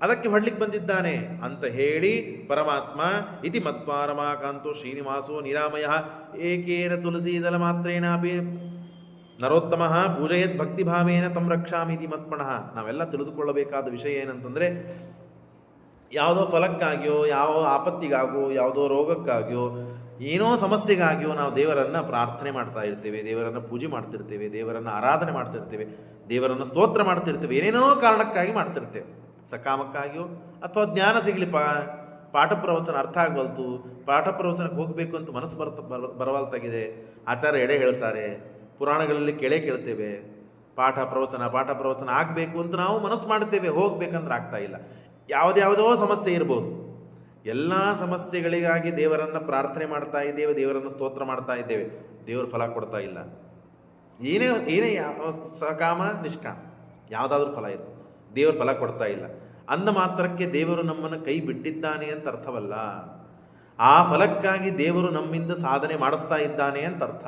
Speaker 1: ಅದಕ್ಕೆ ಹೊಡ್ಲಿಕ್ಕೆ ಬಂದಿದ್ದಾನೆ ಅಂತ ಹೇಳಿ ಪರಮಾತ್ಮ ಇತಿ ಮತ್ವಾ ರಮಾಕಾಂತೋ ಶ್ರೀನಿವಾಸೋ ನಿರಾಮಯ ಏಕೇನ ತುಳಸೀದಲ ಮಾತ್ರೇಣ ಅಪಿ ನರೋತ್ತಮ ಪೂಜಯದ್ ಭಕ್ತಿಭಾವೇನ ತಂ ರಕ್ಷಾಮಿತಿ ಮತ್ಮಣಃ. ನಾವೆಲ್ಲ ತಿಳಿದುಕೊಳ್ಳಬೇಕಾದ ವಿಷಯ ಏನಂತಂದರೆ, ಯಾವುದೋ ಫಲಕ್ಕಾಗಿಯೋ, ಯಾವ ಆಪತ್ತಿಗಾಗಿಯೋ, ಯಾವುದೋ ರೋಗಕ್ಕಾಗಿಯೋ, ಏನೋ ಸಮಸ್ಯೆಗಾಗಿಯೋ ನಾವು ದೇವರನ್ನು ಪ್ರಾರ್ಥನೆ ಮಾಡ್ತಾ ಇರ್ತೇವೆ, ದೇವರನ್ನು ಪೂಜೆ ಮಾಡ್ತಿರ್ತೇವೆ, ದೇವರನ್ನು ಆರಾಧನೆ ಮಾಡ್ತಿರ್ತೇವೆ, ದೇವರನ್ನು ಸ್ತೋತ್ರ ಮಾಡ್ತಿರ್ತೇವೆ. ಏನೇನೋ ಕಾರಣಕ್ಕಾಗಿ ಮಾಡ್ತಿರ್ತೇವೆ. ಸಕಾಮಕ್ಕಾಗಿಯೋ ಅಥವಾ ಜ್ಞಾನ ಸಿಗಲಿ, ಪಾಠ ಪ್ರವಚನ ಅರ್ಥ ಆಗವಲ್ತು, ಪಾಠ ಪ್ರವಚನಕ್ಕೆ ಹೋಗಬೇಕು ಅಂತ ಮನಸ್ಸು ಬರವಲ್ತಾಗಿದೆ, ಆಚಾರ್ಯ ಎಡೆ ಹೇಳ್ತಾರೆ, ಪುರಾಣಗಳಲ್ಲಿ ಕೇಳ್ತೇವೆ, ಪಾಠ ಪ್ರವಚನ ಆಗಬೇಕು ಅಂತ ನಾವು ಮನಸ್ಸು ಮಾಡ್ತೇವೆ, ಹೋಗ್ಬೇಕಂದ್ರೆ ಆಗ್ತಾ ಇಲ್ಲ. ಯಾವುದ್ಯಾವುದೋ ಸಮಸ್ಯೆ ಇರ್ಬೋದು. ಎಲ್ಲ ಸಮಸ್ಯೆಗಳಿಗಾಗಿ ದೇವರನ್ನು ಪ್ರಾರ್ಥನೆ ಮಾಡ್ತಾ ಇದ್ದೇವೆ, ದೇವರನ್ನು ಸ್ತೋತ್ರ ಮಾಡ್ತಾ ಇದ್ದೇವೆ, ದೇವರು ಫಲ ಕೊಡ್ತಾ ಇಲ್ಲ. ಏನೇ ಸಕಾಮ ನಿಷ್ಕಾಮ ಯಾವುದಾದ್ರೂ ಫಲ ಇದೆ, ದೇವರು ಫಲ ಕೊಡ್ತಾ ಇಲ್ಲ ಅಂದ ಮಾತ್ರಕ್ಕೆ ದೇವರು ನಮ್ಮನ್ನು ಕೈ ಬಿಟ್ಟಿದ್ದಾನೆ ಅಂತ ಅರ್ಥವಲ್ಲ. ಆ ಫಲಕ್ಕಾಗಿ ದೇವರು ನಮ್ಮಿಂದ ಸಾಧನೆ ಮಾಡಿಸ್ತಾ ಇದ್ದಾನೆ ಅಂತ ಅರ್ಥ,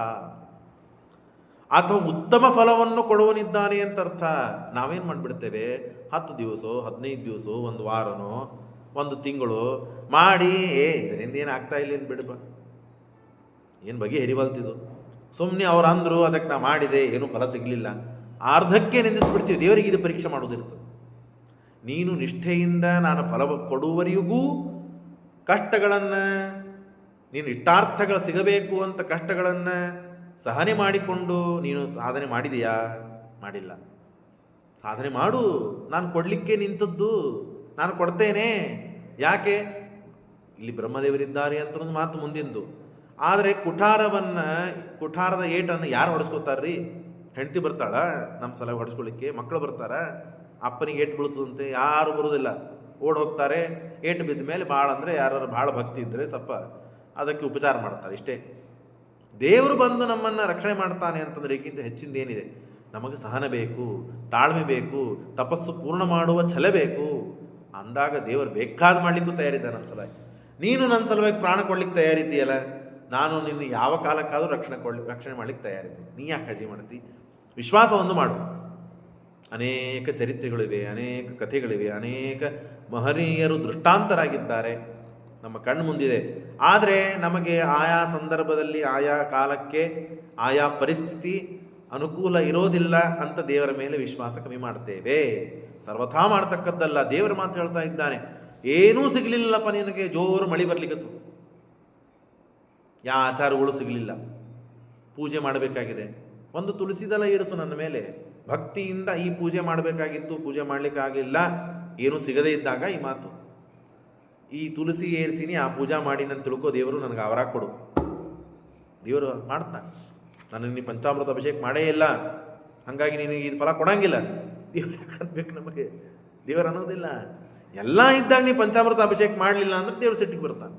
Speaker 1: ಅಥವಾ ಉತ್ತಮ ಫಲವನ್ನು ಕೊಡುವನಿದ್ದಾನೆ ಅಂತ ಅರ್ಥ. ನಾವೇನು ಮಾಡಿಬಿಡ್ತೇವೆ, 10 ದಿವಸ 15 ದಿವಸ, 1 ವಾರನೋ 1 ತಿಂಗಳು ಮಾಡಿ ಇದರಿಂದ ಏನು ಆಗ್ತಾ ಇಲ್ಲ ಏನು ಬಿಡಬ, ಏನು ಬಗೆ ಹೆರಿವಲ್ತಿದ್ದು, ಸುಮ್ಮನೆ ಅವ್ರು ಅಂದರು ಅದಕ್ಕೆ ನಾ ಮಾಡಿದೆ ಏನೂ ಫಲ ಸಿಗಲಿಲ್ಲ, ಅರ್ಧಕ್ಕೆ ನಿಂದಿಸ್ಬಿಡ್ತೀವಿ. ದೇವರಿಗೆ ಇದು ಪರೀಕ್ಷೆ ಮಾಡೋದಿರ್ತದೆ. ನೀನು ನಿಷ್ಠೆಯಿಂದ ನಾನು ಫಲ ಕೊಡುವವರೆಗೂ ಕಷ್ಟಗಳನ್ನು, ನೀನು ಇಷ್ಟಾರ್ಥಗಳು ಸಿಗಬೇಕು ಅಂತ ಕಷ್ಟಗಳನ್ನು ಸಹನೆ ಮಾಡಿಕೊಂಡು ನೀನು ಸಾಧನೆ ಮಾಡಿದೆಯಾ? ಮಾಡಿಲ್ಲ. ಸಾಧನೆ ಮಾಡು. ನಾನು ಕೊಡಲಿಕ್ಕೆ ನಿಂತದ್ದು, ನಾನು ಕೊಡ್ತೇನೆ. ಯಾಕೆ? ಇಲ್ಲಿ ಬ್ರಹ್ಮದೇವರಿದ್ದಾರೆ ಅಂತ ಒಂದು ಮಾತು ಮುಂದಿಂದು. ಆದರೆ ಕುಠಾರದ ಏಟನ್ನು ಯಾರು ಹೊಡೆಸ್ಕೊತಾರ್ರಿ? ಹೆಂಡತಿ ಬರ್ತಾಳ ನಮ್ಮ ಸಲ ಹೊಡೆಸ್ಕೊಳ್ಳಿಕ್ಕೆ, ಮಕ್ಕಳು ಬರ್ತಾರ, ಅಪ್ಪನಿಗೆ ಏಟು ಬೀಳ್ತದಂತೆ, ಯಾರು ಬರೋದಿಲ್ಲ, ಓಡ್ ಹೋಗ್ತಾರೆ. ಏಟು ಬಿದ್ದ ಮೇಲೆ ಭಾಳ ಅಂದರೆ ಯಾರು ಭಾಳ ಭಕ್ತಿ ಇದ್ದರೆ ಸ್ವಲ್ಪ ಅದಕ್ಕೆ ಉಪಚಾರ ಮಾಡ್ತಾರೆ, ಇಷ್ಟೇ. ದೇವರು ಬಂದು ನಮ್ಮನ್ನು ರಕ್ಷಣೆ ಮಾಡ್ತಾನೆ ಅಂತಂದ್ರೆ ಈಗಿಂತ ಹೆಚ್ಚಿಂದ ಏನಿದೆ? ನಮಗೆ ಸಹನ ಬೇಕು, ತಾಳ್ಮೆ ಬೇಕು, ತಪಸ್ಸು ಪೂರ್ಣ ಮಾಡುವ ಛಲ ಬೇಕು. ಅಂದಾಗ ದೇವರು ಬೇಕಾದ ಮಾಡಲಿಕ್ಕೂ ತಯಾರಿದ್ದ ನಮ್ಮ ಸಲುವಾಗಿ. ನೀನು ನನ್ನ ಸಲುವಾಗಿ ಪ್ರಾಣ ಕೊಡ್ಲಿಕ್ಕೆ ತಯಾರಿದ್ದೀಯಲ್ಲ, ನಾನು ನಿನ್ನ ಯಾವ ಕಾಲಕ್ಕಾದರೂ ರಕ್ಷಣೆ ಮಾಡ್ಲಿಕ್ಕೆ ತಯಾರಿದ್ದೆ. ನೀ ಯಾಕೆ ಕಾಳಜಿ ಮಾಡ್ತಿ? ವಿಶ್ವಾಸವನ್ನು ಮಾಡು. ಅನೇಕ ಚರಿತ್ರೆಗಳಿವೆ, ಅನೇಕ ಕಥೆಗಳಿವೆ, ಅನೇಕ ಮಹನೀಯರು ದೃಷ್ಟಾಂತರಾಗಿದ್ದಾರೆ ನಮ್ಮ ಕಣ್ಣು ಮುಂದಿದೆ. ಆದರೆ ನಮಗೆ ಆಯಾ ಸಂದರ್ಭದಲ್ಲಿ, ಆಯಾ ಕಾಲಕ್ಕೆ, ಆಯಾ ಪರಿಸ್ಥಿತಿ ಅನುಕೂಲ ಇರೋದಿಲ್ಲ ಅಂತ ದೇವರ ಮೇಲೆ ವಿಶ್ವಾಸ ಕಮ್ಮಿ ಮಾಡ್ತೇವೆ. ಸರ್ವಥಾ ಮಾಡ್ತಕ್ಕದ್ದಲ್ಲ. ದೇವರ ಮಾತು ಹೇಳ್ತಾ ಇದ್ದಾನೆ, ಏನೂ ಸಿಗಲಿಲ್ಲಪ್ಪ ನಿನಗೆ, ಜೋರು ಮಳೆ ಬರ್ಲಿಕ್ಕತ್ತು, ಯಾ ಆಚಾರಗಳು ಸಿಗಲಿಲ್ಲ, ಪೂಜೆ ಮಾಡಬೇಕಾಗಿದೆ, ಒಂದು ತುಳಸಿ ದಳ ಇರಿಸು ನನ್ನ ಮೇಲೆ, ಭಕ್ತಿಯಿಂದ ಈ ಪೂಜೆ ಮಾಡಬೇಕಾಗಿತ್ತು, ಪೂಜೆ ಮಾಡಲಿಕ್ಕಾಗಲಿಲ್ಲ, ಏನೂ ಸಿಗದೇ ಇದ್ದಾಗ ಈ ಮಾತು, ಈ ತುಳಸಿ ಏರಿಸಿನಿ, ಆ ಪೂಜಾ ಮಾಡಿ ನಾನು ತಿಳ್ಕೋ, ದೇವರು ನನಗೆ ಅವರ ಕೊಡು. ದೇವರು ಮಾಡ್ತಾನೆ. ನಾನು ನೀನು ಪಂಚಾಮೃತ ಅಭಿಷೇಕ ಮಾಡೇ ಇಲ್ಲ, ಹಾಗಾಗಿ ನಿನಗೆ ಇದು ಫಲ ಕೊಡಂಗಿಲ್ಲ. ದೇವ್ರು ಯಾಕನ್ಬೇಕು ನಮಗೆ? ದೇವರು ಅನ್ನೋದಿಲ್ಲ. ಎಲ್ಲ ಇದ್ದಾಗ ನೀ ಪಂಚಾಮೃತ ಅಭಿಷೇಕ ಮಾಡಲಿಲ್ಲ ಅಂದ್ರೆ ದೇವರು ಸಿಟ್ಟಿಗೆ ಬರ್ತಾನೆ.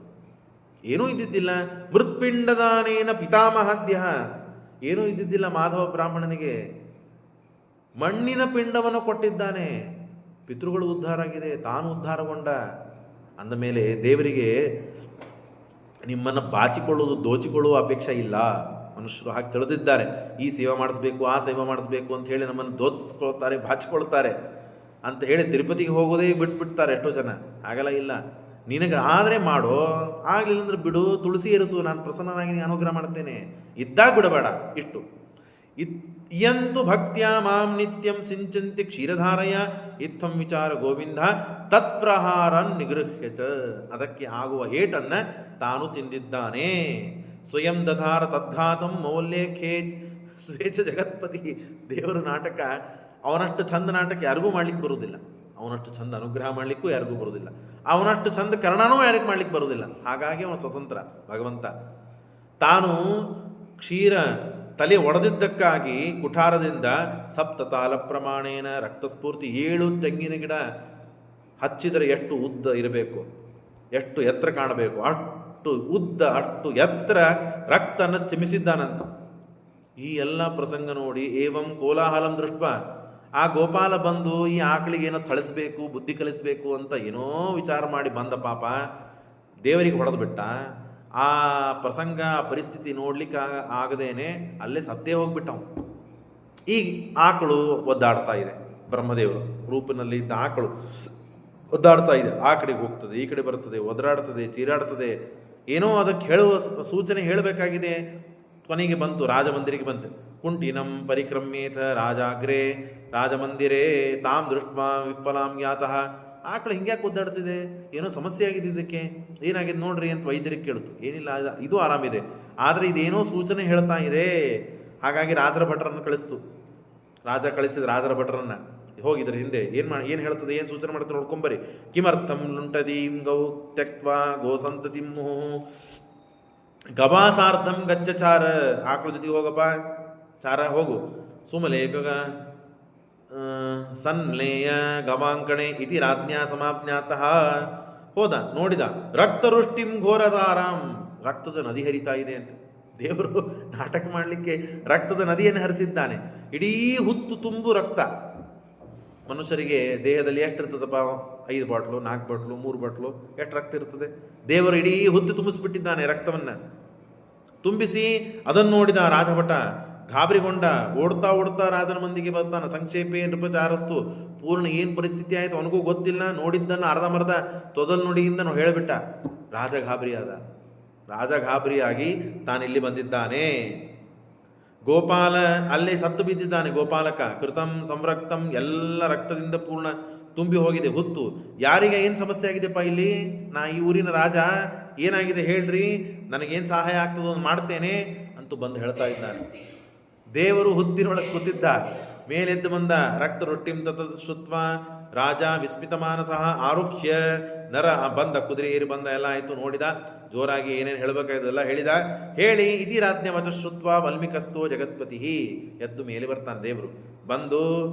Speaker 1: ಏನೂ ಇದ್ದಿದ್ದಿಲ್ಲ. ಮೃತ್ಪಿಂಡದಾನೇನ ಪಿತಾಮಹದ್ಯ, ಏನೂ ಇದ್ದಿದ್ದಿಲ್ಲ ಮಾಧವ ಬ್ರಾಹ್ಮಣನಿಗೆ, ಮಣ್ಣಿನ ಪಿಂಡವನ್ನು ಕೊಟ್ಟಿದ್ದಾನೆ. ಪಿತೃಗಳು ಉದ್ಧಾರ ಆಗಿದೆ, ತಾನು ಉದ್ಧಾರಗೊಂಡ. ಅಂದಮೇಲೆ ದೇವರಿಗೆ ನಿಮ್ಮನ್ನು ಬಾಚಿಕೊಳ್ಳುವುದು, ದೋಚಿಕೊಳ್ಳುವ ಅಪೇಕ್ಷೆ ಇಲ್ಲ. ಮನುಷ್ಯರು ಹಾಗೆ ತಿಳಿದಿದ್ದಾರೆ, ಈ ಸೇವೆ ಮಾಡಿಸ್ಬೇಕು, ಆ ಸೇವೆ ಮಾಡಿಸ್ಬೇಕು ಅಂತ ಹೇಳಿ ನಮ್ಮನ್ನು ದೋಚಿಸ್ಕೊಳ್ತಾರೆ, ಬಾಚಿಕೊಳ್ತಾರೆ ಅಂತ ಹೇಳಿ ತಿರುಪತಿಗೆ ಹೋಗೋದೇ ಬಿಟ್ಬಿಡ್ತಾರೆ ಎಷ್ಟೋ ಜನ. ಆಗಲ್ಲ, ಇಲ್ಲ, ನಿನಗೆ ಆದರೆ ಮಾಡೋ, ಆಗಲಿಲ್ಲ ಅಂದ್ರೆ ಬಿಡು, ತುಳಸಿ ಏರಿಸು, ನಾನು ಪ್ರಸನ್ನನಾಗಿ ಅನುಗ್ರಹ ಮಾಡ್ತೇನೆ, ಇದ್ದಾಗ ಬಿಡಬೇಡ. ಇಷ್ಟು ಇಯಂತು ಭಕ್ತ್ಯಾ ಮಾಂ ನಿತ್ಯಂ ಸಿಂಚಂತಿ ಕ್ಷೀರಧಾರಯ ಇತ್ತಂ ವಿಚಾರ ಗೋವಿಂದ ತತ್ಪ್ರಹಾರನ್ ನಿಗೃಹ್ಯ ಚ. ಅದಕ್ಕೆ ಆಗುವ ಏಟನ್ನು ತಾನು ತಿಂದಿದ್ದಾನೆ. ಸ್ವಯಂ ದಧಾರ ತದ್ಘಾತಂ ಮೌಲ್ಯ ಖೇತ್ ಸ್ವೇಚ್ಛ ಜಗತ್ಪತಿ. ದೇವರು ನಾಟಕ ಅವನಷ್ಟು ಚಂದ ನಾಟಕ ಯಾರಿಗೂ ಮಾಡ್ಲಿಕ್ಕೆ ಬರುವುದಿಲ್ಲ, ಅವನಷ್ಟು ಚಂದ ಅನುಗ್ರಹ ಮಾಡಲಿಕ್ಕೂ ಯಾರಿಗೂ ಬರುವುದಿಲ್ಲ, ಅವನಷ್ಟು ಚಂದ ಕರ್ಣನೂ ಯಾರಿಗೆ ಮಾಡ್ಲಿಕ್ಕೆ ಬರುವುದಿಲ್ಲ. ಹಾಗಾಗಿ ಅವನು ಸ್ವತಂತ್ರ ಭಗವಂತ. ತಾನು ಕ್ಷೀರ ತಲೆ ಒಡೆದಿದ್ದಕ್ಕಾಗಿ ಕುಠಾರದಿಂದ ಸಪ್ತತಾಲ ಪ್ರಮಾಣೇನ ರಕ್ತಸ್ಫೂರ್ತಿ 7 ತೆಂಗಿನ ಗಿಡ ಹಚ್ಚಿದರೆ ಎಷ್ಟು ಉದ್ದ ಇರಬೇಕು, ಎಷ್ಟು ಎತ್ತರ ಕಾಣಬೇಕು, ಅಷ್ಟು ಉದ್ದ ಅಷ್ಟು ಎತ್ತರ ರಕ್ತನ ಚಿಮಿಸಿದ್ದಾನಂತ. ಈ ಎಲ್ಲ ಪ್ರಸಂಗ ನೋಡಿ ಏವಂ ಕೋಲಾಹಲಂ ದೃಷ್ಟ ಆ ಗೋಪಾಲ ಬಂದು ಈ ಆಕಳಿಗೆ ಏನೋ ಥಳಿಸ್ಬೇಕು, ಬುದ್ಧಿ ಕಲಿಸ್ಬೇಕು ಅಂತ ಏನೋ ವಿಚಾರ ಮಾಡಿ ಬಂದ ಪಾಪ ದೇವರಿಗೆ ಹೊಡೆದು ಬಿಟ್ಟ. ಆ ಪ್ರಸಂಗ ಪರಿಸ್ಥಿತಿ ನೋಡ್ಲಿಕ್ಕೆ ಆಗದೇನೆ ಅಲ್ಲೇ ಸತ್ತೇ ಹೋಗ್ಬಿಟ್ಟವು. ಈಗ ಆಕಳು ಒದ್ದಾಡ್ತಾ ಇದೆ, ಬ್ರಹ್ಮದೇವರು ರೂಪಿನಲ್ಲಿ ಇದ್ದ ಆಕಳು ಒದ್ದಾಡ್ತಾ ಇದೆ. ಆ ಕಡೆಗೆ ಹೋಗ್ತದೆ, ಈ ಕಡೆ ಬರ್ತದೆ, ಒದರಾಡ್ತದೆ, ಚೀರಾಡ್ತದೆ, ಏನೋ ಅದಕ್ಕೆ ಹೇಳುವ ಸೂಚನೆ ಹೇಳಬೇಕಾಗಿದೆ. ಕೊನೆಗೆ ಬಂತು, ರಾಜಮಂದಿರಿಗೆ ಬಂತು. ಕುಂಟಿನಂ ಪರಿಕ್ರಮ್ಯೇತ ರಾಜಾಗ್ರೇ ರಾಜಮಂದಿರೇ ತಾಮ್ ದೃಷ್ಟ ವಿಫಲಾಂ ಯಾತಃ. ಆಕಳು ಹಿಂಗ್ಯಾಕೆ ಒದ್ದಾಡ್ತಿದೆ, ಏನೋ ಸಮಸ್ಯೆ ಆಗಿದೆ, ಇದಕ್ಕೆ ಏನಾಗಿದೆ ನೋಡ್ರಿ ಅಂತ ವೈದ್ಯರಿಗೆ ಕೇಳ್ತು. ಏನಿಲ್ಲ, ಇದು ಆರಾಮಿದೆ, ಆದರೆ ಇದೇನೋ ಸೂಚನೆ ಹೇಳ್ತಾ ಇದೆ. ಹಾಗಾಗಿ ರಾಜರ ಭಟ್ರನ್ನು ಕಳಿಸ್ತು. ರಾಜ ಕಳಿಸಿದ ರಾಜರ ಭಟ್ರನ್ನ, ಹೋಗಿದ್ರೆ ಹಿಂದೆ ಏನು ಹೇಳ್ತದೆ, ಏನು ಸೂಚನೆ ಮಾಡ್ತಾರೆ ನೋಡ್ಕೊಂಬರಿ. ಕಿಮರ್ಥಂ ಲುಂಟದೀಂ ಗೌ ತ್ಯಕ್ವಾ ಗೋಸಂತತಿಂ ಗವಾಸಾರ್ಧಂ ಗಚ್ಚಚಾರ. ಆಕಳ ಜೊತೆಗೆ ಹೋಗಪ್ಪ, ಚಾರ ಹೋಗು. ಸುಮಲೇಖ ಸನ್ಲೇಯ ಗವಾಂಕಣೆ ಇತಿ ರಾಜ್ಞಾ ಸಮಾಜ್ಞಾತಃ. ಹೋದ, ನೋಡಿದ, ರಕ್ತವೃಷ್ಟಿಂ ಘೋರಧಾರಾಂ, ರಕ್ತದ ನದಿ ಹರಿತಾ ಇದೆ ಅಂತ. ದೇವರು ನಾಟಕ ಮಾಡಲಿಕ್ಕೆ ರಕ್ತದ ನದಿಯನ್ನು ಹರಿಸಿದ್ದಾನೆ. ಇಡೀ ಹುತ್ತು ತುಂಬು ರಕ್ತ. ಮನುಷ್ಯರಿಗೆ ದೇಹದಲ್ಲಿ ಎಷ್ಟು ಇರ್ತದಪ್ಪ, 5 ಬಾಟ್ಲು 4 ಬಾಟ್ಲು 3 ಬಾಟ್ಲು ಎಷ್ಟು ರಕ್ತ ಇರ್ತದೆ. ದೇವರು ಇಡೀ ಹುತ್ತು ತುಂಬಿಸ್ಬಿಟ್ಟಿದ್ದಾನೆ, ರಕ್ತವನ್ನು ತುಂಬಿಸಿ. ಅದನ್ನು ನೋಡಿದ ರಾಜಭಟ ಗಾಬರಿಗೊಂಡ, ಓಡ್ತಾ ಓಡ್ತಾ ರಾಜನ ಮಂದಿಗೆ ಬರ್ತಾನೆ. ಸಂಕ್ಷೇಪೇ ನೃಪಚಾರಸ್ತು, ಪೂರ್ಣ ಏನು ಪರಿಸ್ಥಿತಿ ಆಯಿತು ಅವನಿಗೂ ಗೊತ್ತಿಲ್ಲ. ನೋಡಿದ್ದನ್ನು ಅರ್ಧಮರ್ಧ ತೊದಲ್ ನುಡಿಯಿಂದ ನಾವು ಹೇಳಿಬಿಟ್ಟ. ರಾಜ ಗಾಬರಿಯಾದ. ರಾಜ ಗಾಬರಿಯಾಗಿ ತಾನಿಲ್ಲಿ ಬಂದಿದ್ದಾನೆ. ಗೋಪಾಲ ಅಲ್ಲೇ ಸತ್ತು ಬಿದ್ದಿದ್ದಾನೆ. ಗೋಪಾಲಕ ಕೃತಂ ಸಂರಕ್ತಂ, ಎಲ್ಲ ರಕ್ತದಿಂದ ಪೂರ್ಣ ತುಂಬಿ ಹೋಗಿದೆ ಹುತ್ತು. ಯಾರಿಗೆ ಏನು ಸಮಸ್ಯೆ ಆಗಿದೆಪ್ಪ ಇಲ್ಲಿ, ನಾ ಈ ಊರಿನ ರಾಜ, ಏನಾಗಿದೆ ಹೇಳ್ರಿ, ನನಗೇನು ಸಹಾಯ ಆಗ್ತದೋ ಅಂತ ಮಾಡ್ತೇನೆ ಅಂತೂ ಬಂದು ಹೇಳ್ತಾ ಇದ್ದಾನೆ. ದೇವರು ಹುತ್ತಿನೊಳಗೆ ಕೂತಿದ್ದ. ಮೇಲೆದ್ದು ಬಂದ. ರಕ್ತ ರೊಟ್ಟಿಂ ತತದ್ ಶ್ರುತ್ವ ರಾಜ ವಿಸ್ಮಿತಮಾನಸಃ ಆರುಹ್ಯ. ನರ ಬಂದ, ಕುದುರೆ ಏರಿ ಬಂದ, ಎಲ್ಲ ಆಯಿತು. ನೋಡಿದ, ಜೋರಾಗಿ ಏನೇನು ಹೇಳಬೇಕಾಗಿದ್ದೆಲ್ಲ ಹೇಳಿದ. ಹೇಳಿ ಇತಿ ರಾಜ್ಞ ವಚ ಶ್ರುತ್ವ ವಲ್ಮೀಕಸ್ತೋ ಜಗತ್ಪತಿ. ಎದ್ದು ಮೇಲೆ ಬರ್ತಾನೆ ದೇವರು. ಬಂದು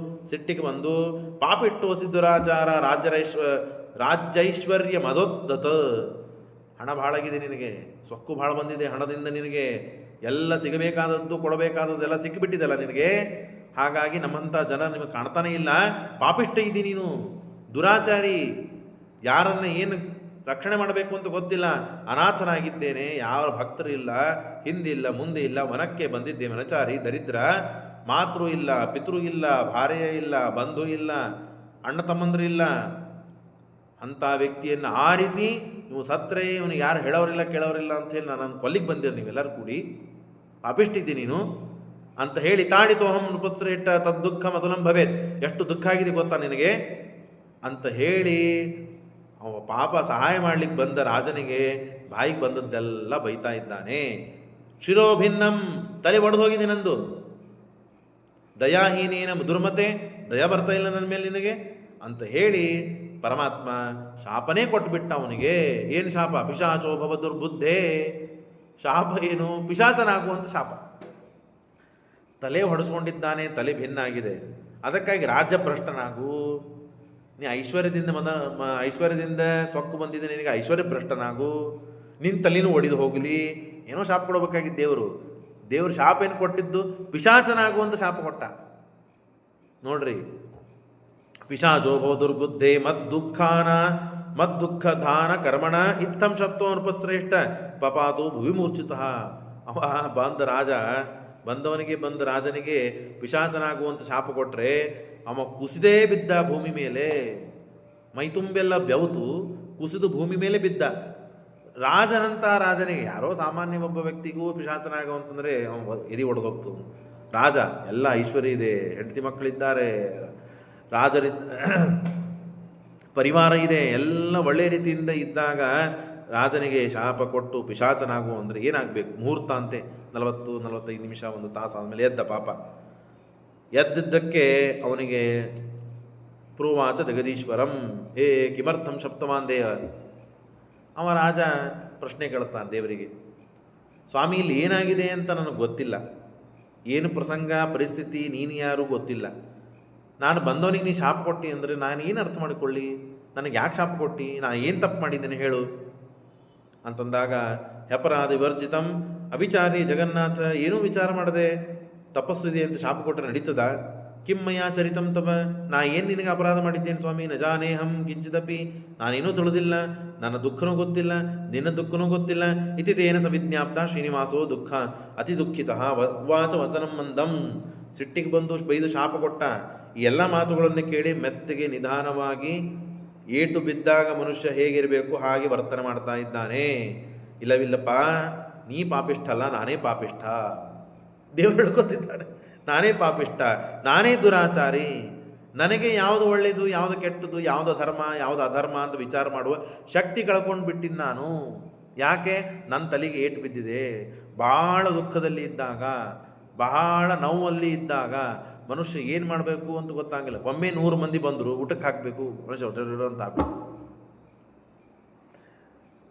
Speaker 1: ಸಿಟ್ಟಿಗೆ ಬಂದು, ಪಾಪಿಟ್ಟು ಸಿದ್ಧರಾಚಾರ ರಾಜ್ಯೈಶ್ವರ್ಯ ಮದೋದ್ದತ. ಹಣ ಭಾಳಾಗಿದೆ ನಿನಗೆ, ಸೊಕ್ಕು ಭಾಳ ಬಂದಿದೆ, ಹಣದಿಂದ ನಿನಗೆ ಎಲ್ಲ ಸಿಗಬೇಕಾದದ್ದು ಕೊಡಬೇಕಾದದ್ದೆಲ್ಲ ಸಿಕ್ಕಿಬಿಟ್ಟಿದೆಲ್ಲ ನಿನಗೆ. ಹಾಗಾಗಿ ನಮ್ಮಂಥ ಜನ ನಿಮಗೆ ಕಾಣ್ತಾನೆ ಇಲ್ಲ. ಪಾಪಿಷ್ಟ ಇದ್ದೀನಿ ನೀನು, ದುರಾಚಾರಿ, ಯಾರನ್ನ ಏನು ರಕ್ಷಣೆ ಮಾಡಬೇಕು ಅಂತ ಗೊತ್ತಿಲ್ಲ. ಅನಾಥನಾಗಿದ್ದೇನೆ, ಯಾವ ಭಕ್ತರು ಇಲ್ಲ, ಹಿಂದಿಲ್ಲ ಮುಂದೆ ಇಲ್ಲ, ವನಕ್ಕೆ ಬಂದಿದ್ದೆ ವನಚಾರಿ, ದರಿದ್ರ, ಮಾತೃ ಇಲ್ಲ, ಪಿತೃ ಇಲ್ಲ, ಭಾರ್ಯ ಇಲ್ಲ, ಬಂಧು ಇಲ್ಲ, ಅಣ್ಣ ತಮ್ಮಂದ್ರು ಇಲ್ಲ. ಅಂಥ ವ್ಯಕ್ತಿಯನ್ನು ಆರಿಸಿ ನೀವು ಸತ್ರೆ ಇವನಿಗೆ ಯಾರು ಹೇಳೋರಿಲ್ಲ ಕೇಳೋರಿಲ್ಲ ಅಂತ ಹೇಳಿ ನಾನು ಕೊಲ್ಲಿಗೆ ಬಂದಿರ ನೀವೆಲ್ಲರೂ ಕೂಡಿ, ಪಾಪಿಷ್ಟಿದ್ದಿ ನೀನು ಅಂತ ಹೇಳಿ, ತಾಡಿತೋಹಂ ನೃಪಸ್ತ್ರೇಟ ತದ್ದುಃಖ ಮಧುಲಂ ಭವೇತ್. ಎಷ್ಟು ದುಃಖ ಆಗಿದೆ ಗೊತ್ತಾ ನಿನಗೆ ಅಂತ ಹೇಳಿ ಅವ ಪಾಪ ಸಹಾಯ ಮಾಡ್ಲಿಕ್ಕೆ ಬಂದ ರಾಜನಿಗೆ ಬಾಯಿಗೆ ಬಂದದ್ದೆಲ್ಲ ಬೈತಾ ಇದ್ದಾನೆ. ಶಿರೋಭಿನ್ನಂ, ತಲೆ ಒಡೆದು ಹೋಗಿದೆ ನಂದು. ದಯಾಹೀನೇನ ದುರ್ಮತೆ, ದಯ ಬರ್ತಾ ಇಲ್ಲ ನನ್ನ ಮೇಲೆ ನಿನಗೆ ಅಂತ ಹೇಳಿ ಪರಮಾತ್ಮ ಶಾಪನೇ ಕೊಟ್ಟುಬಿಟ್ಟ ಅವನಿಗೆ. ಏನು ಶಾಪ? ಪಿಶಾಚೋ ಭವ ದುರ್ಬುದ್ಧೇ. ಶಾಪ ಏನು? ಪಿಶಾಚನಾಗುವಂಥ ಶಾಪ. ತಲೆ ಹೊಡೆಸ್ಕೊಂಡಿದ್ದಾನೆ, ತಲೆ ಭಿನ್ನಾಗಿದೆ. ಅದಕ್ಕಾಗಿ ರಾಜ್ಯಭ್ರಷ್ಟನಾಗು. ನೀ ಐಶ್ವರ್ಯದಿಂದ ಸೊಕ್ಕು ಬಂದಿದೆ, ನಿನಗೆ ಐಶ್ವರ್ಯ ಭ್ರಷ್ಟನಾಗು. ನಿನ್ನ ತಲೆನೂ ಒಡೆದು ಹೋಗಲಿ. ಏನೋ ಶಾಪ ಕೊಡಬೇಕಾಗಿದ್ದು ದೇವರು ಶಾಪ ಏನು ಕೊಟ್ಟಿದ್ದು? ಪಿಶಾಚನಾಗುವಂಥ ಶಾಪ ಕೊಟ್ಟ. ನೋಡ್ರಿ, ಪಿಶಾಚೋ ಭವ ದುರ್ಬುದ್ಧೇ ಮದ್ದುಃಖ ಧಾನ ಕರ್ಮಣ ಇತ್ತಂ ಶಬ್ದೋ ನೃಪಶ್ರೇಷ್ಠ ಪಪಾತು ಭುವಿಮೂರ್ಛಿತ. ಅವ ಬಂದ ರಾಜನಿಗೆ ಪಿಶಾಚನಾಗುವಂಥ ಶಾಪ ಕೊಟ್ಟರೆ ಅವ ಕುಸಿದೇ ಬಿದ್ದ ಭೂಮಿ ಮೇಲೆ. ಮೈತುಂಬೆಲ್ಲ ಬೆವತು ಕುಸಿದು ಭೂಮಿ ಮೇಲೆ ಬಿದ್ದ. ರಾಜನಂತ ರಾಜನಿಗೆ, ಯಾರೋ ಸಾಮಾನ್ಯ ಒಬ್ಬ ವ್ಯಕ್ತಿಗೂ ಪಿಶಾಚನಾಗುವಂತಂದರೆ ಎದೆ ಒಡೆದೋಗ್ತು. ರಾಜ, ಎಲ್ಲ ಐಶ್ವರ್ಯ ಇದೆ, ಹೆಂಡತಿ ಮಕ್ಕಳಿದ್ದಾರೆ, ಪರಿವಾರ ಇದೆ, ಎಲ್ಲ ಒಳ್ಳೆಯ ರೀತಿಯಿಂದ ಇದ್ದಾಗ ರಾಜನಿಗೆ ಶಾಪ ಕೊಟ್ಟು ಪಿಶಾಚನಾಗು ಅಂದರೆ ಏನಾಗಬೇಕು? ಮುಹೂರ್ತ ಅಂತೆ, 40-45 ನಿಮಿಷ, 1 ತಾಸು ಆದಮೇಲೆ ಎದ್ದ ಪಾಪ. ಎದ್ದಿದ್ದಕ್ಕೆ ಅವನಿಗೆ ಪ್ರುವಾಚ ಜಗದೀಶ್ವರಂ ಹೇ ಕಿಮರ್ಥಂ ಶಪ್ತಮಾನ್ ದೇವ. ಅವ ರಾಜ ಪ್ರಶ್ನೆ ಕೇಳ್ತಾನೆ ದೇವರಿಗೆ, ಸ್ವಾಮಿ ಇಲ್ಲಿ ಏನಾಗಿದೆ ಅಂತ ನನಗೆ ಗೊತ್ತಿಲ್ಲ, ಏನು ಪ್ರಸಂಗ ಪರಿಸ್ಥಿತಿ ನೀನು ಯಾರು ಗೊತ್ತಿಲ್ಲ. ನಾನು ಬಂದವನಿಗೆ ನೀ ಶಾಪ ಕೊಟ್ಟಿ ಅಂದರೆ ನಾನು ಏನು ಅರ್ಥ ಮಾಡಿಕೊಳ್ಳಿ, ನನಗೆ ಯಾಕೆ ಶಾಪ ಕೊಟ್ಟು, ನಾನು ಏನು ತಪ್ಪು ಮಾಡಿದ್ದೇನೆ ಹೇಳು ಅಂತಂದಾಗ, ಅಪರಾಧ ವಿವರ್ಜಿತಂ ಅವಿಚಾರಿ ಜಗನ್ನಾಥ, ಏನೂ ವಿಚಾರ ಮಾಡದೆ ತಪಸ್ಸು ಇದೆ ಅಂತ ಶಾಪ ಕೊಟ್ಟರೆ ನಡೀತದ? ಕಿಮ್ಮಯ್ಯ ಚರಿತಂ ತವ, ನಾ ಏನು ನಿನಗೆ ಅಪರಾಧ ಮಾಡಿದ್ದೇನೆ ಸ್ವಾಮಿ? ನಜಾನೇಹಂ ಕಿಂಚಿದಪಿ, ನಾನೇನೂ ತಿಳಿದಿಲ್ಲ, ನನ್ನ ದುಃಖನೂ ಗೊತ್ತಿಲ್ಲ, ನಿನ್ನ ದುಃಖನೂ ಗೊತ್ತಿಲ್ಲ. ಇತಿ ತೇನ ಸವಿಜ್ಞಾಪ್ತ ಶ್ರೀನಿವಾಸೋ ದುಃಖ ಅತಿ ದುಃಖಿತಃ ವಾಚ ವಚನಂ ಮಂದಂ. ಸಿಟ್ಟಿಗೆ ಬಂದು ಬೈದು ಶಾಪ ಕೊಟ್ಟ. ಈ ಎಲ್ಲ ಮಾತುಗಳನ್ನು ಕೇಳಿ ಮೆತ್ತಗೆ ನಿಧಾನವಾಗಿ ಏಟು ಬಿದ್ದಾಗ ಮನುಷ್ಯ ಹೇಗಿರಬೇಕು ಹಾಗೆ ವರ್ತನೆ ಮಾಡ್ತಾ ಇದ್ದಾನೆ. ಇಲ್ಲವಿಲ್ಲಪ್ಪ, ನೀ ಪಾಪಿಷ್ಠ ಅಲ್ಲ, ನಾನೇ ಪಾಪಿಷ್ಠ. ದೇವರು ಹೇಳ್ಕೊತಿದ್ದಾನೆ, ನಾನೇ ಪಾಪಿಷ್ಠ, ನಾನೇ ದುರಾಚಾರಿ. ನನಗೆ ಯಾವುದು ಒಳ್ಳೆಯದು, ಯಾವುದು ಕೆಟ್ಟದ್ದು, ಯಾವುದು ಧರ್ಮ, ಯಾವುದು ಅಧರ್ಮ ಅಂತ ವಿಚಾರ ಮಾಡುವ ಶಕ್ತಿ ಕಳ್ಕೊಂಡು ಬಿಟ್ಟಿದ್ದು ನಾನು. ಯಾಕೆ? ನನ್ನ ತಲೆಗೆ ಏಟು ಬಿದ್ದಿದೆ. ಬಹಳ ದುಃಖದಲ್ಲಿ ಇದ್ದಾಗ, ಬಹಳ ನೋವಲ್ಲಿ ಇದ್ದಾಗ ಮನುಷ್ಯ ಏನು ಮಾಡಬೇಕು ಅಂತ ಗೊತ್ತಾಗಿಲ್ಲ. ಒಮ್ಮೆ 100 ಮಂದಿ ಬಂದರು, ಊಟಕ್ಕೆ ಹಾಕಬೇಕು, ಮನುಷ್ಯ ಅಂತ ಹಾಕಬೇಕು.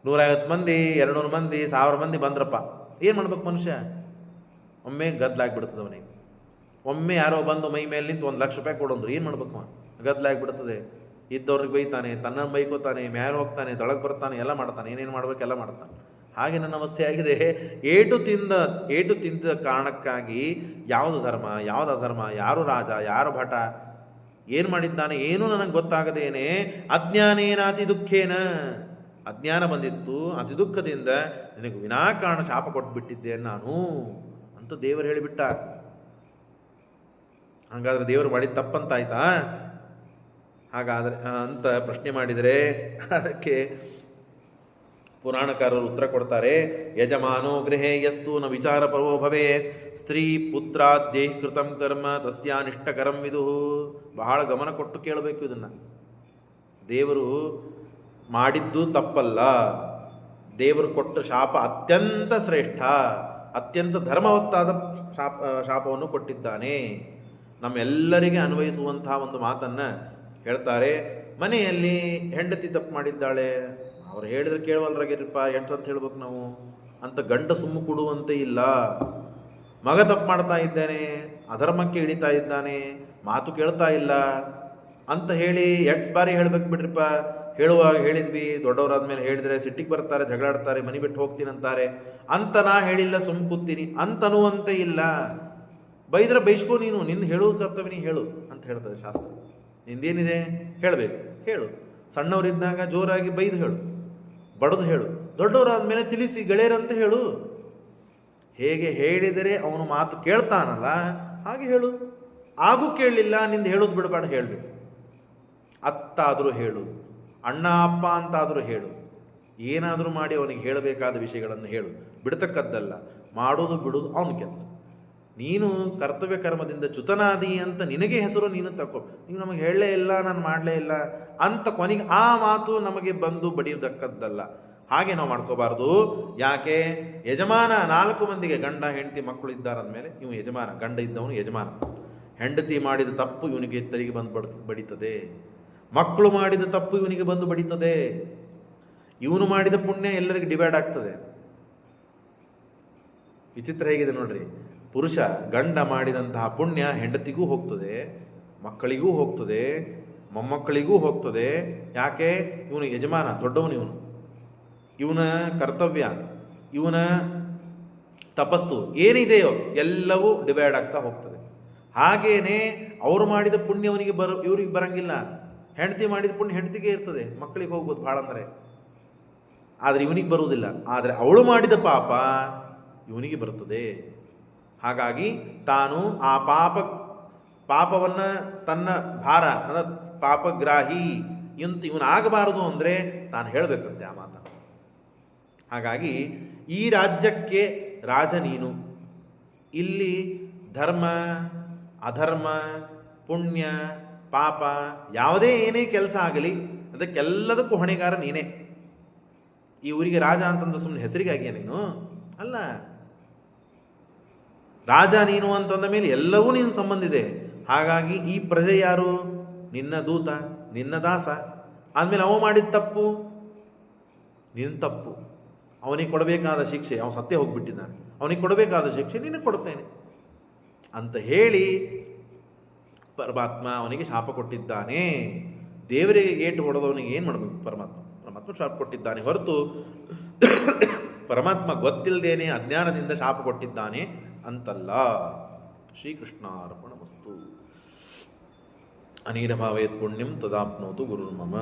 Speaker 1: 150 ಮಂದಿ, 200 ಮಂದಿ, 1000 ಮಂದಿ ಬಂದ್ರಪ್ಪ, ಏನು ಮಾಡ್ಬೇಕು ಮನುಷ್ಯ? ಒಮ್ಮೆ ಗದ್ದಲಾಗ್ಬಿಡ್ತದೆ ಅವನಿಗೆ. ಒಮ್ಮೆ ಯಾರೋ ಬಂದು ಮೈ ಮೇಲೆ ನಿಂತು 1 ಲಕ್ಷ ರೂಪಾಯಿ ಕೊಡಂದ್ರು ಏನು ಮಾಡ್ಬೇಕು? ಗದ್ದಲಾಗ್ಬಿಡ್ತದೆ. ಇದ್ದವ್ರಿಗೆ ಬೈತಾನೆ, ತನ್ನ ಬೈಕೋತಾನೆ, ಮ್ಯಾಲೆ ಹೋಗ್ತಾನೆ, ತೊಳಗೆ ಬರ್ತಾನೆ, ಎಲ್ಲ ಮಾಡ್ತಾನೆ, ಏನೇನು ಮಾಡ್ಬೇಕೆಲ್ಲ ಮಾಡ್ತಾನೆ. ಹಾಗೆ ನನ್ನ ಅವಸ್ಥೆ ಆಗಿದೆ. ಏಟು ತಿಂದ ಕಾರಣಕ್ಕಾಗಿ ಯಾವುದು ಧರ್ಮ, ಯಾವುದು ಅಧರ್ಮ, ಯಾರು ರಾಜ, ಯಾರು ಭಟ, ಏನು ಮಾಡಿದ್ದಾನೆ ಏನೂ ನನಗೆ ಗೊತ್ತಾಗದೇನೆ ಅಜ್ಞಾನೇನ ಅತಿ ದುಃಖೇನ, ಅಜ್ಞಾನ ಬಂದಿತ್ತು, ಅತಿ ದುಃಖದಿಂದ ನಿನಗೆ ವಿನಾಕಾರಣ ಶಾಪ ಕೊಟ್ಬಿಟ್ಟಿದ್ದೇನೆ ನಾನು ಅಂತ ದೇವರು ಹೇಳಿಬಿಟ್ಟ. ಹಾಗಾದರೆ ದೇವರು ಮಾಡಿದ ತಪ್ಪಂತಾಯ್ತಾ? ಹಾಗಾದರೆ ಅಂತ ಪ್ರಶ್ನೆ ಮಾಡಿದರೆ ಅದಕ್ಕೆ ಪುರಾಣಕಾರರು ಉತ್ತರ ಕೊಡ್ತಾರೆ. ಯಜಮಾನೋ ಗೃಹೇ ಯಸ್ತು ನ ವಿಚಾರ ಪರ್ವೋ ಭವೇ ಸ್ತ್ರೀ ಪುತ್ರಾದ್ಯೈ ಕೃತಂ ಕರ್ಮ ತಸ್ಯಾನಿಷ್ಟಕರಂ ವಿದು. ಬಹಳ ಗಮನ ಕೊಟ್ಟು ಕೇಳಬೇಕು ಇದನ್ನು. ದೇವರು ಮಾಡಿದ್ದು ತಪ್ಪಲ್ಲ, ದೇವರು ಕೊಟ್ಟ ಶಾಪ ಅತ್ಯಂತ ಶ್ರೇಷ್ಠ, ಅತ್ಯಂತ ಧರ್ಮವತ್ತಾದ ಶಾಪವನ್ನು ಕೊಟ್ಟಿದ್ದಾನೆ. ನಮ್ಮೆಲ್ಲರಿಗೆ ಅನ್ವಯಿಸುವಂತಹ ಒಂದು ಮಾತನ್ನು ಹೇಳ್ತಾರೆ. ಮನೆಯಲ್ಲಿ ಹೆಂಡತಿ ತಪ್ಪು ಮಾಡಿದ್ದಾಳೆ, ಅವ್ರು ಹೇಳಿದ್ರೆ ಕೇಳುವಲ್ರಾಗಿರಪ್ಪ, ಎಷ್ಟು ಅಂತ ಹೇಳ್ಬೇಕು ನಾವು ಅಂತ ಗಂಡ ಸುಮ್ಮ ಕೊಡುವಂತೆ ಇಲ್ಲ. ಮಗ ತಪ್ಪು ಮಾಡ್ತಾ ಇದ್ದಾನೆ, ಅಧರ್ಮಕ್ಕೆ ಇಳಿತಾ ಇದ್ದಾನೆ, ಮಾತು ಕೇಳ್ತಾ ಇಲ್ಲ ಅಂತ ಹೇಳಿ ಎಷ್ಟು ಬಾರಿ ಹೇಳ್ಬೇಕು ಬಿಡ್ರಿಪ್ಪ. ಹೇಳುವಾಗ ಹೇಳಿದ್ವಿ, ದೊಡ್ಡವರಾದ್ಮೇಲೆ ಹೇಳಿದ್ರೆ ಸಿಟ್ಟಿಗೆ ಬರ್ತಾರೆ, ಜಗಳಾಡ್ತಾರೆ, ಮನೆ ಬಿಟ್ಟು ಹೋಗ್ತೀನಂತಾರೆ ಅಂತ ನಾ ಹೇಳಿಲ್ಲ, ಸುಮ್ಮ ಕೂತೀನಿ ಅಂತನ್ನುವಂತೆ ಇಲ್ಲ. ಬೈದ್ರೆ ಬೈಸ್ಕೋ, ನೀನು ನಿನ್ನ ಹೇಳು ಕರ್ತವ್ಯ, ನೀ ಹೇಳು ಅಂತ ಹೇಳ್ತದೆ ಶಾಸ್ತ್ರ. ನಿಂದೇನಿದೆ ಹೇಳಬೇಕು, ಹೇಳು. ಸಣ್ಣವರಿದ್ದಾಗ ಜೋರಾಗಿ ಬೈದು ಹೇಳು, ಬಡದು ಹೇಳು. ದೊಡ್ಡವರಾದ್ಮೇಲೆ ತಿಳಿಸಿ ಗೆಳೆಯರಂತ ಹೇಳು. ಹೇಗೆ ಹೇಳಿದರೆ ಅವನು ಮಾತು ಕೇಳ್ತಾನಲ್ಲ ಹಾಗೆ ಹೇಳು. ಹಾಗೂ ಕೇಳಲಿಲ್ಲ, ನಿಂದು ಹೇಳೋದು ಬಿಡಬೇಡ, ಹೇಳಬೇಕು. ಅತ್ತಾದರೂ ಹೇಳು, ಅಣ್ಣ ಅಪ್ಪ ಅಂತಾದರೂ ಹೇಳು. ಏನಾದರೂ ಮಾಡಿ ಅವನಿಗೆ ಹೇಳಬೇಕಾದ ವಿಷಯಗಳನ್ನು ಹೇಳು, ಬಿಡ್ತಕ್ಕದ್ದಲ್ಲ. ಮಾಡೋದು ಬಿಡೋದು ಅವನ ಕೆಲಸ. ನೀನು ಕರ್ತವ್ಯ ಕರ್ಮದಿಂದ ಚ್ಯುತನಾದಿ ಅಂತ ನಿನಗೆ ಹೆಸರು ನೀನು ತಕೋ. ನೀವು ನಮಗೆ ಹೇಳಲೇ ಇಲ್ಲ, ನಾನು ಮಾಡಲೇ ಇಲ್ಲ ಅಂತ ಕೊನೆಗೆ ಆ ಮಾತು ನಮಗೆ ಬಂದು ಬಡಿಯುವುದಕ್ಕದ್ದಲ್ಲ. ಹಾಗೆ ನಾವು ಮಾಡ್ಕೋಬಾರ್ದು. ಯಾಕೆ? ಯಜಮಾನ 4 ಮಂದಿಗೆ ಗಂಡ ಹೆಂಡತಿ ಮಕ್ಕಳು ಇದ್ದಾರಂದಮೇಲೆ ಇವು ಯಜಮಾನ, ಗಂಡ ಇದ್ದವನು ಯಜಮಾನ. ಹೆಂಡತಿ ಮಾಡಿದ ತಪ್ಪು ಇವನಿಗೆ ತೆರಿಗೆ ಬಂದು ಬಡಿತದೆ, ಮಕ್ಕಳು ಮಾಡಿದ ತಪ್ಪು ಇವನಿಗೆ ಬಂದು ಬಡಿತದೆ, ಇವನು ಮಾಡಿದ ಪುಣ್ಯ ಎಲ್ಲರಿಗೆ ಡಿವೈಡ್ ಆಗ್ತದೆ. ವಿಚಿತ್ರ ಹೇಗಿದೆ ನೋಡ್ರಿ. ಪುರುಷ ಗಂಡ ಮಾಡಿದಂತಹ ಪುಣ್ಯ ಹೆಂಡತಿಗೂ ಹೋಗ್ತದೆ, ಮಕ್ಕಳಿಗೂ ಹೋಗ್ತದೆ, ಮೊಮ್ಮಕ್ಕಳಿಗೂ ಹೋಗ್ತದೆ. ಯಾಕೆ? ಇವನು ಯಜಮಾನ, ದೊಡ್ಡವನು ಇವನು, ಇವನ ಕರ್ತವ್ಯ, ಇವನ ತಪಸ್ಸು ಏನಿದೆಯೋ ಎಲ್ಲವೂ ಡಿವೈಡ್ ಆಗ್ತಾ ಹೋಗ್ತದೆ. ಹಾಗೇನೆ ಅವರು ಮಾಡಿದ ಪುಣ್ಯ ಅವನಿಗೆ ಇವ್ರಿಗೆ ಬರಂಗಿಲ್ಲ. ಹೆಂಡತಿ ಮಾಡಿದ ಪುಣ್ಯ ಹೆಂಡತಿಗೆ ಇರ್ತದೆ, ಮಕ್ಕಳಿಗೆ ಹೋಗ್ಬೋದು ಭಾಳ ಅಂದರೆ, ಆದರೆ ಇವನಿಗೆ ಬರುವುದಿಲ್ಲ. ಆದರೆ ಅವಳು ಮಾಡಿದ ಪಾಪ ಇವನಿಗೆ ಬರುತ್ತದೆ. ಹಾಗಾಗಿ ತಾನು ಆ ಪಾಪವನ್ನು ತನ್ನ ಭಾರ, ಅಂದರೆ ಪಾಪಗ್ರಾಹಿ ಇವನಾಗಬಾರದು ಅಂದರೆ ತಾನು ಹೇಳಬೇಕಂತೆ ಆ ಮಾತನ್ನು. ಹಾಗಾಗಿ ಈ ರಾಜ್ಯಕ್ಕೆ ರಾಜ ನೀನು. ಇಲ್ಲಿ ಧರ್ಮ ಅಧರ್ಮ ಪುಣ್ಯ ಪಾಪ ಯಾವುದೇ ಏನೇ ಕೆಲಸ ಆಗಲಿ ಅದಕ್ಕೆಲ್ಲದಕ್ಕೂ ಹೊಣೆಗಾರ ನೀನೇ. ಈ ಊರಿಗೆ ರಾಜ ಅಂತಂದ್ರೆ ಸುಮ್ಮನೆ ಹೆಸರಿಗಾಗಿಯೇ ನೀನು ಅಲ್ಲ. ರಾಜ ನೀನು ಅಂತಂದ ಮೇಲೆ ಎಲ್ಲವೂ ನೀನು ಸಂಬಂಧ ಇದೆ. ಹಾಗಾಗಿ ಈ ಪ್ರಜೆ ಯಾರು? ನಿನ್ನ ದೂತ, ನಿನ್ನ ದಾಸ. ಆದಮೇಲೆ ಅವ ಮಾಡಿದ ತಪ್ಪು ನಿನ್ನ ತಪ್ಪು, ಅವನಿಗೆ ಕೊಡಬೇಕಾದ ಶಿಕ್ಷೆ, ಅವನು ಸತ್ಯ ಹೋಗ್ಬಿಟ್ಟಿದ್ದಾನೆ, ಅವನಿಗೆ ಕೊಡಬೇಕಾದ ಶಿಕ್ಷೆ ನಿನಗೆ ಕೊಡ್ತೇನೆ ಅಂತ ಹೇಳಿ ಪರಮಾತ್ಮ ಅವನಿಗೆ ಶಾಪ ಕೊಟ್ಟಿದ್ದಾನೆ. ದೇವರಿಗೆ ಏಟು ಹೊಡೆದವನಿಗೆ ಏನು ಮಾಡಬೇಕು? ಪರಮಾತ್ಮ ಶಾಪ ಕೊಟ್ಟಿದ್ದಾನೆ ಹೊರತು ಪರಮಾತ್ಮ ಗೊತ್ತಿಲ್ಲದೇನೆ ಅಜ್ಞಾನದಿಂದ ಶಾಪ ಕೊಟ್ಟಿದ್ದಾನೆ ಅಂತಲ್ಲ. ಶ್ರೀಕೃಷ್ಣಾರ್ಪಣಮಸ್ತು. ಅನೀನ ಭಾವೇತ್ ಪುಣ್ಯಂ ತದಾಪ್ನೋತು ಗುರುರ್ಮಮ.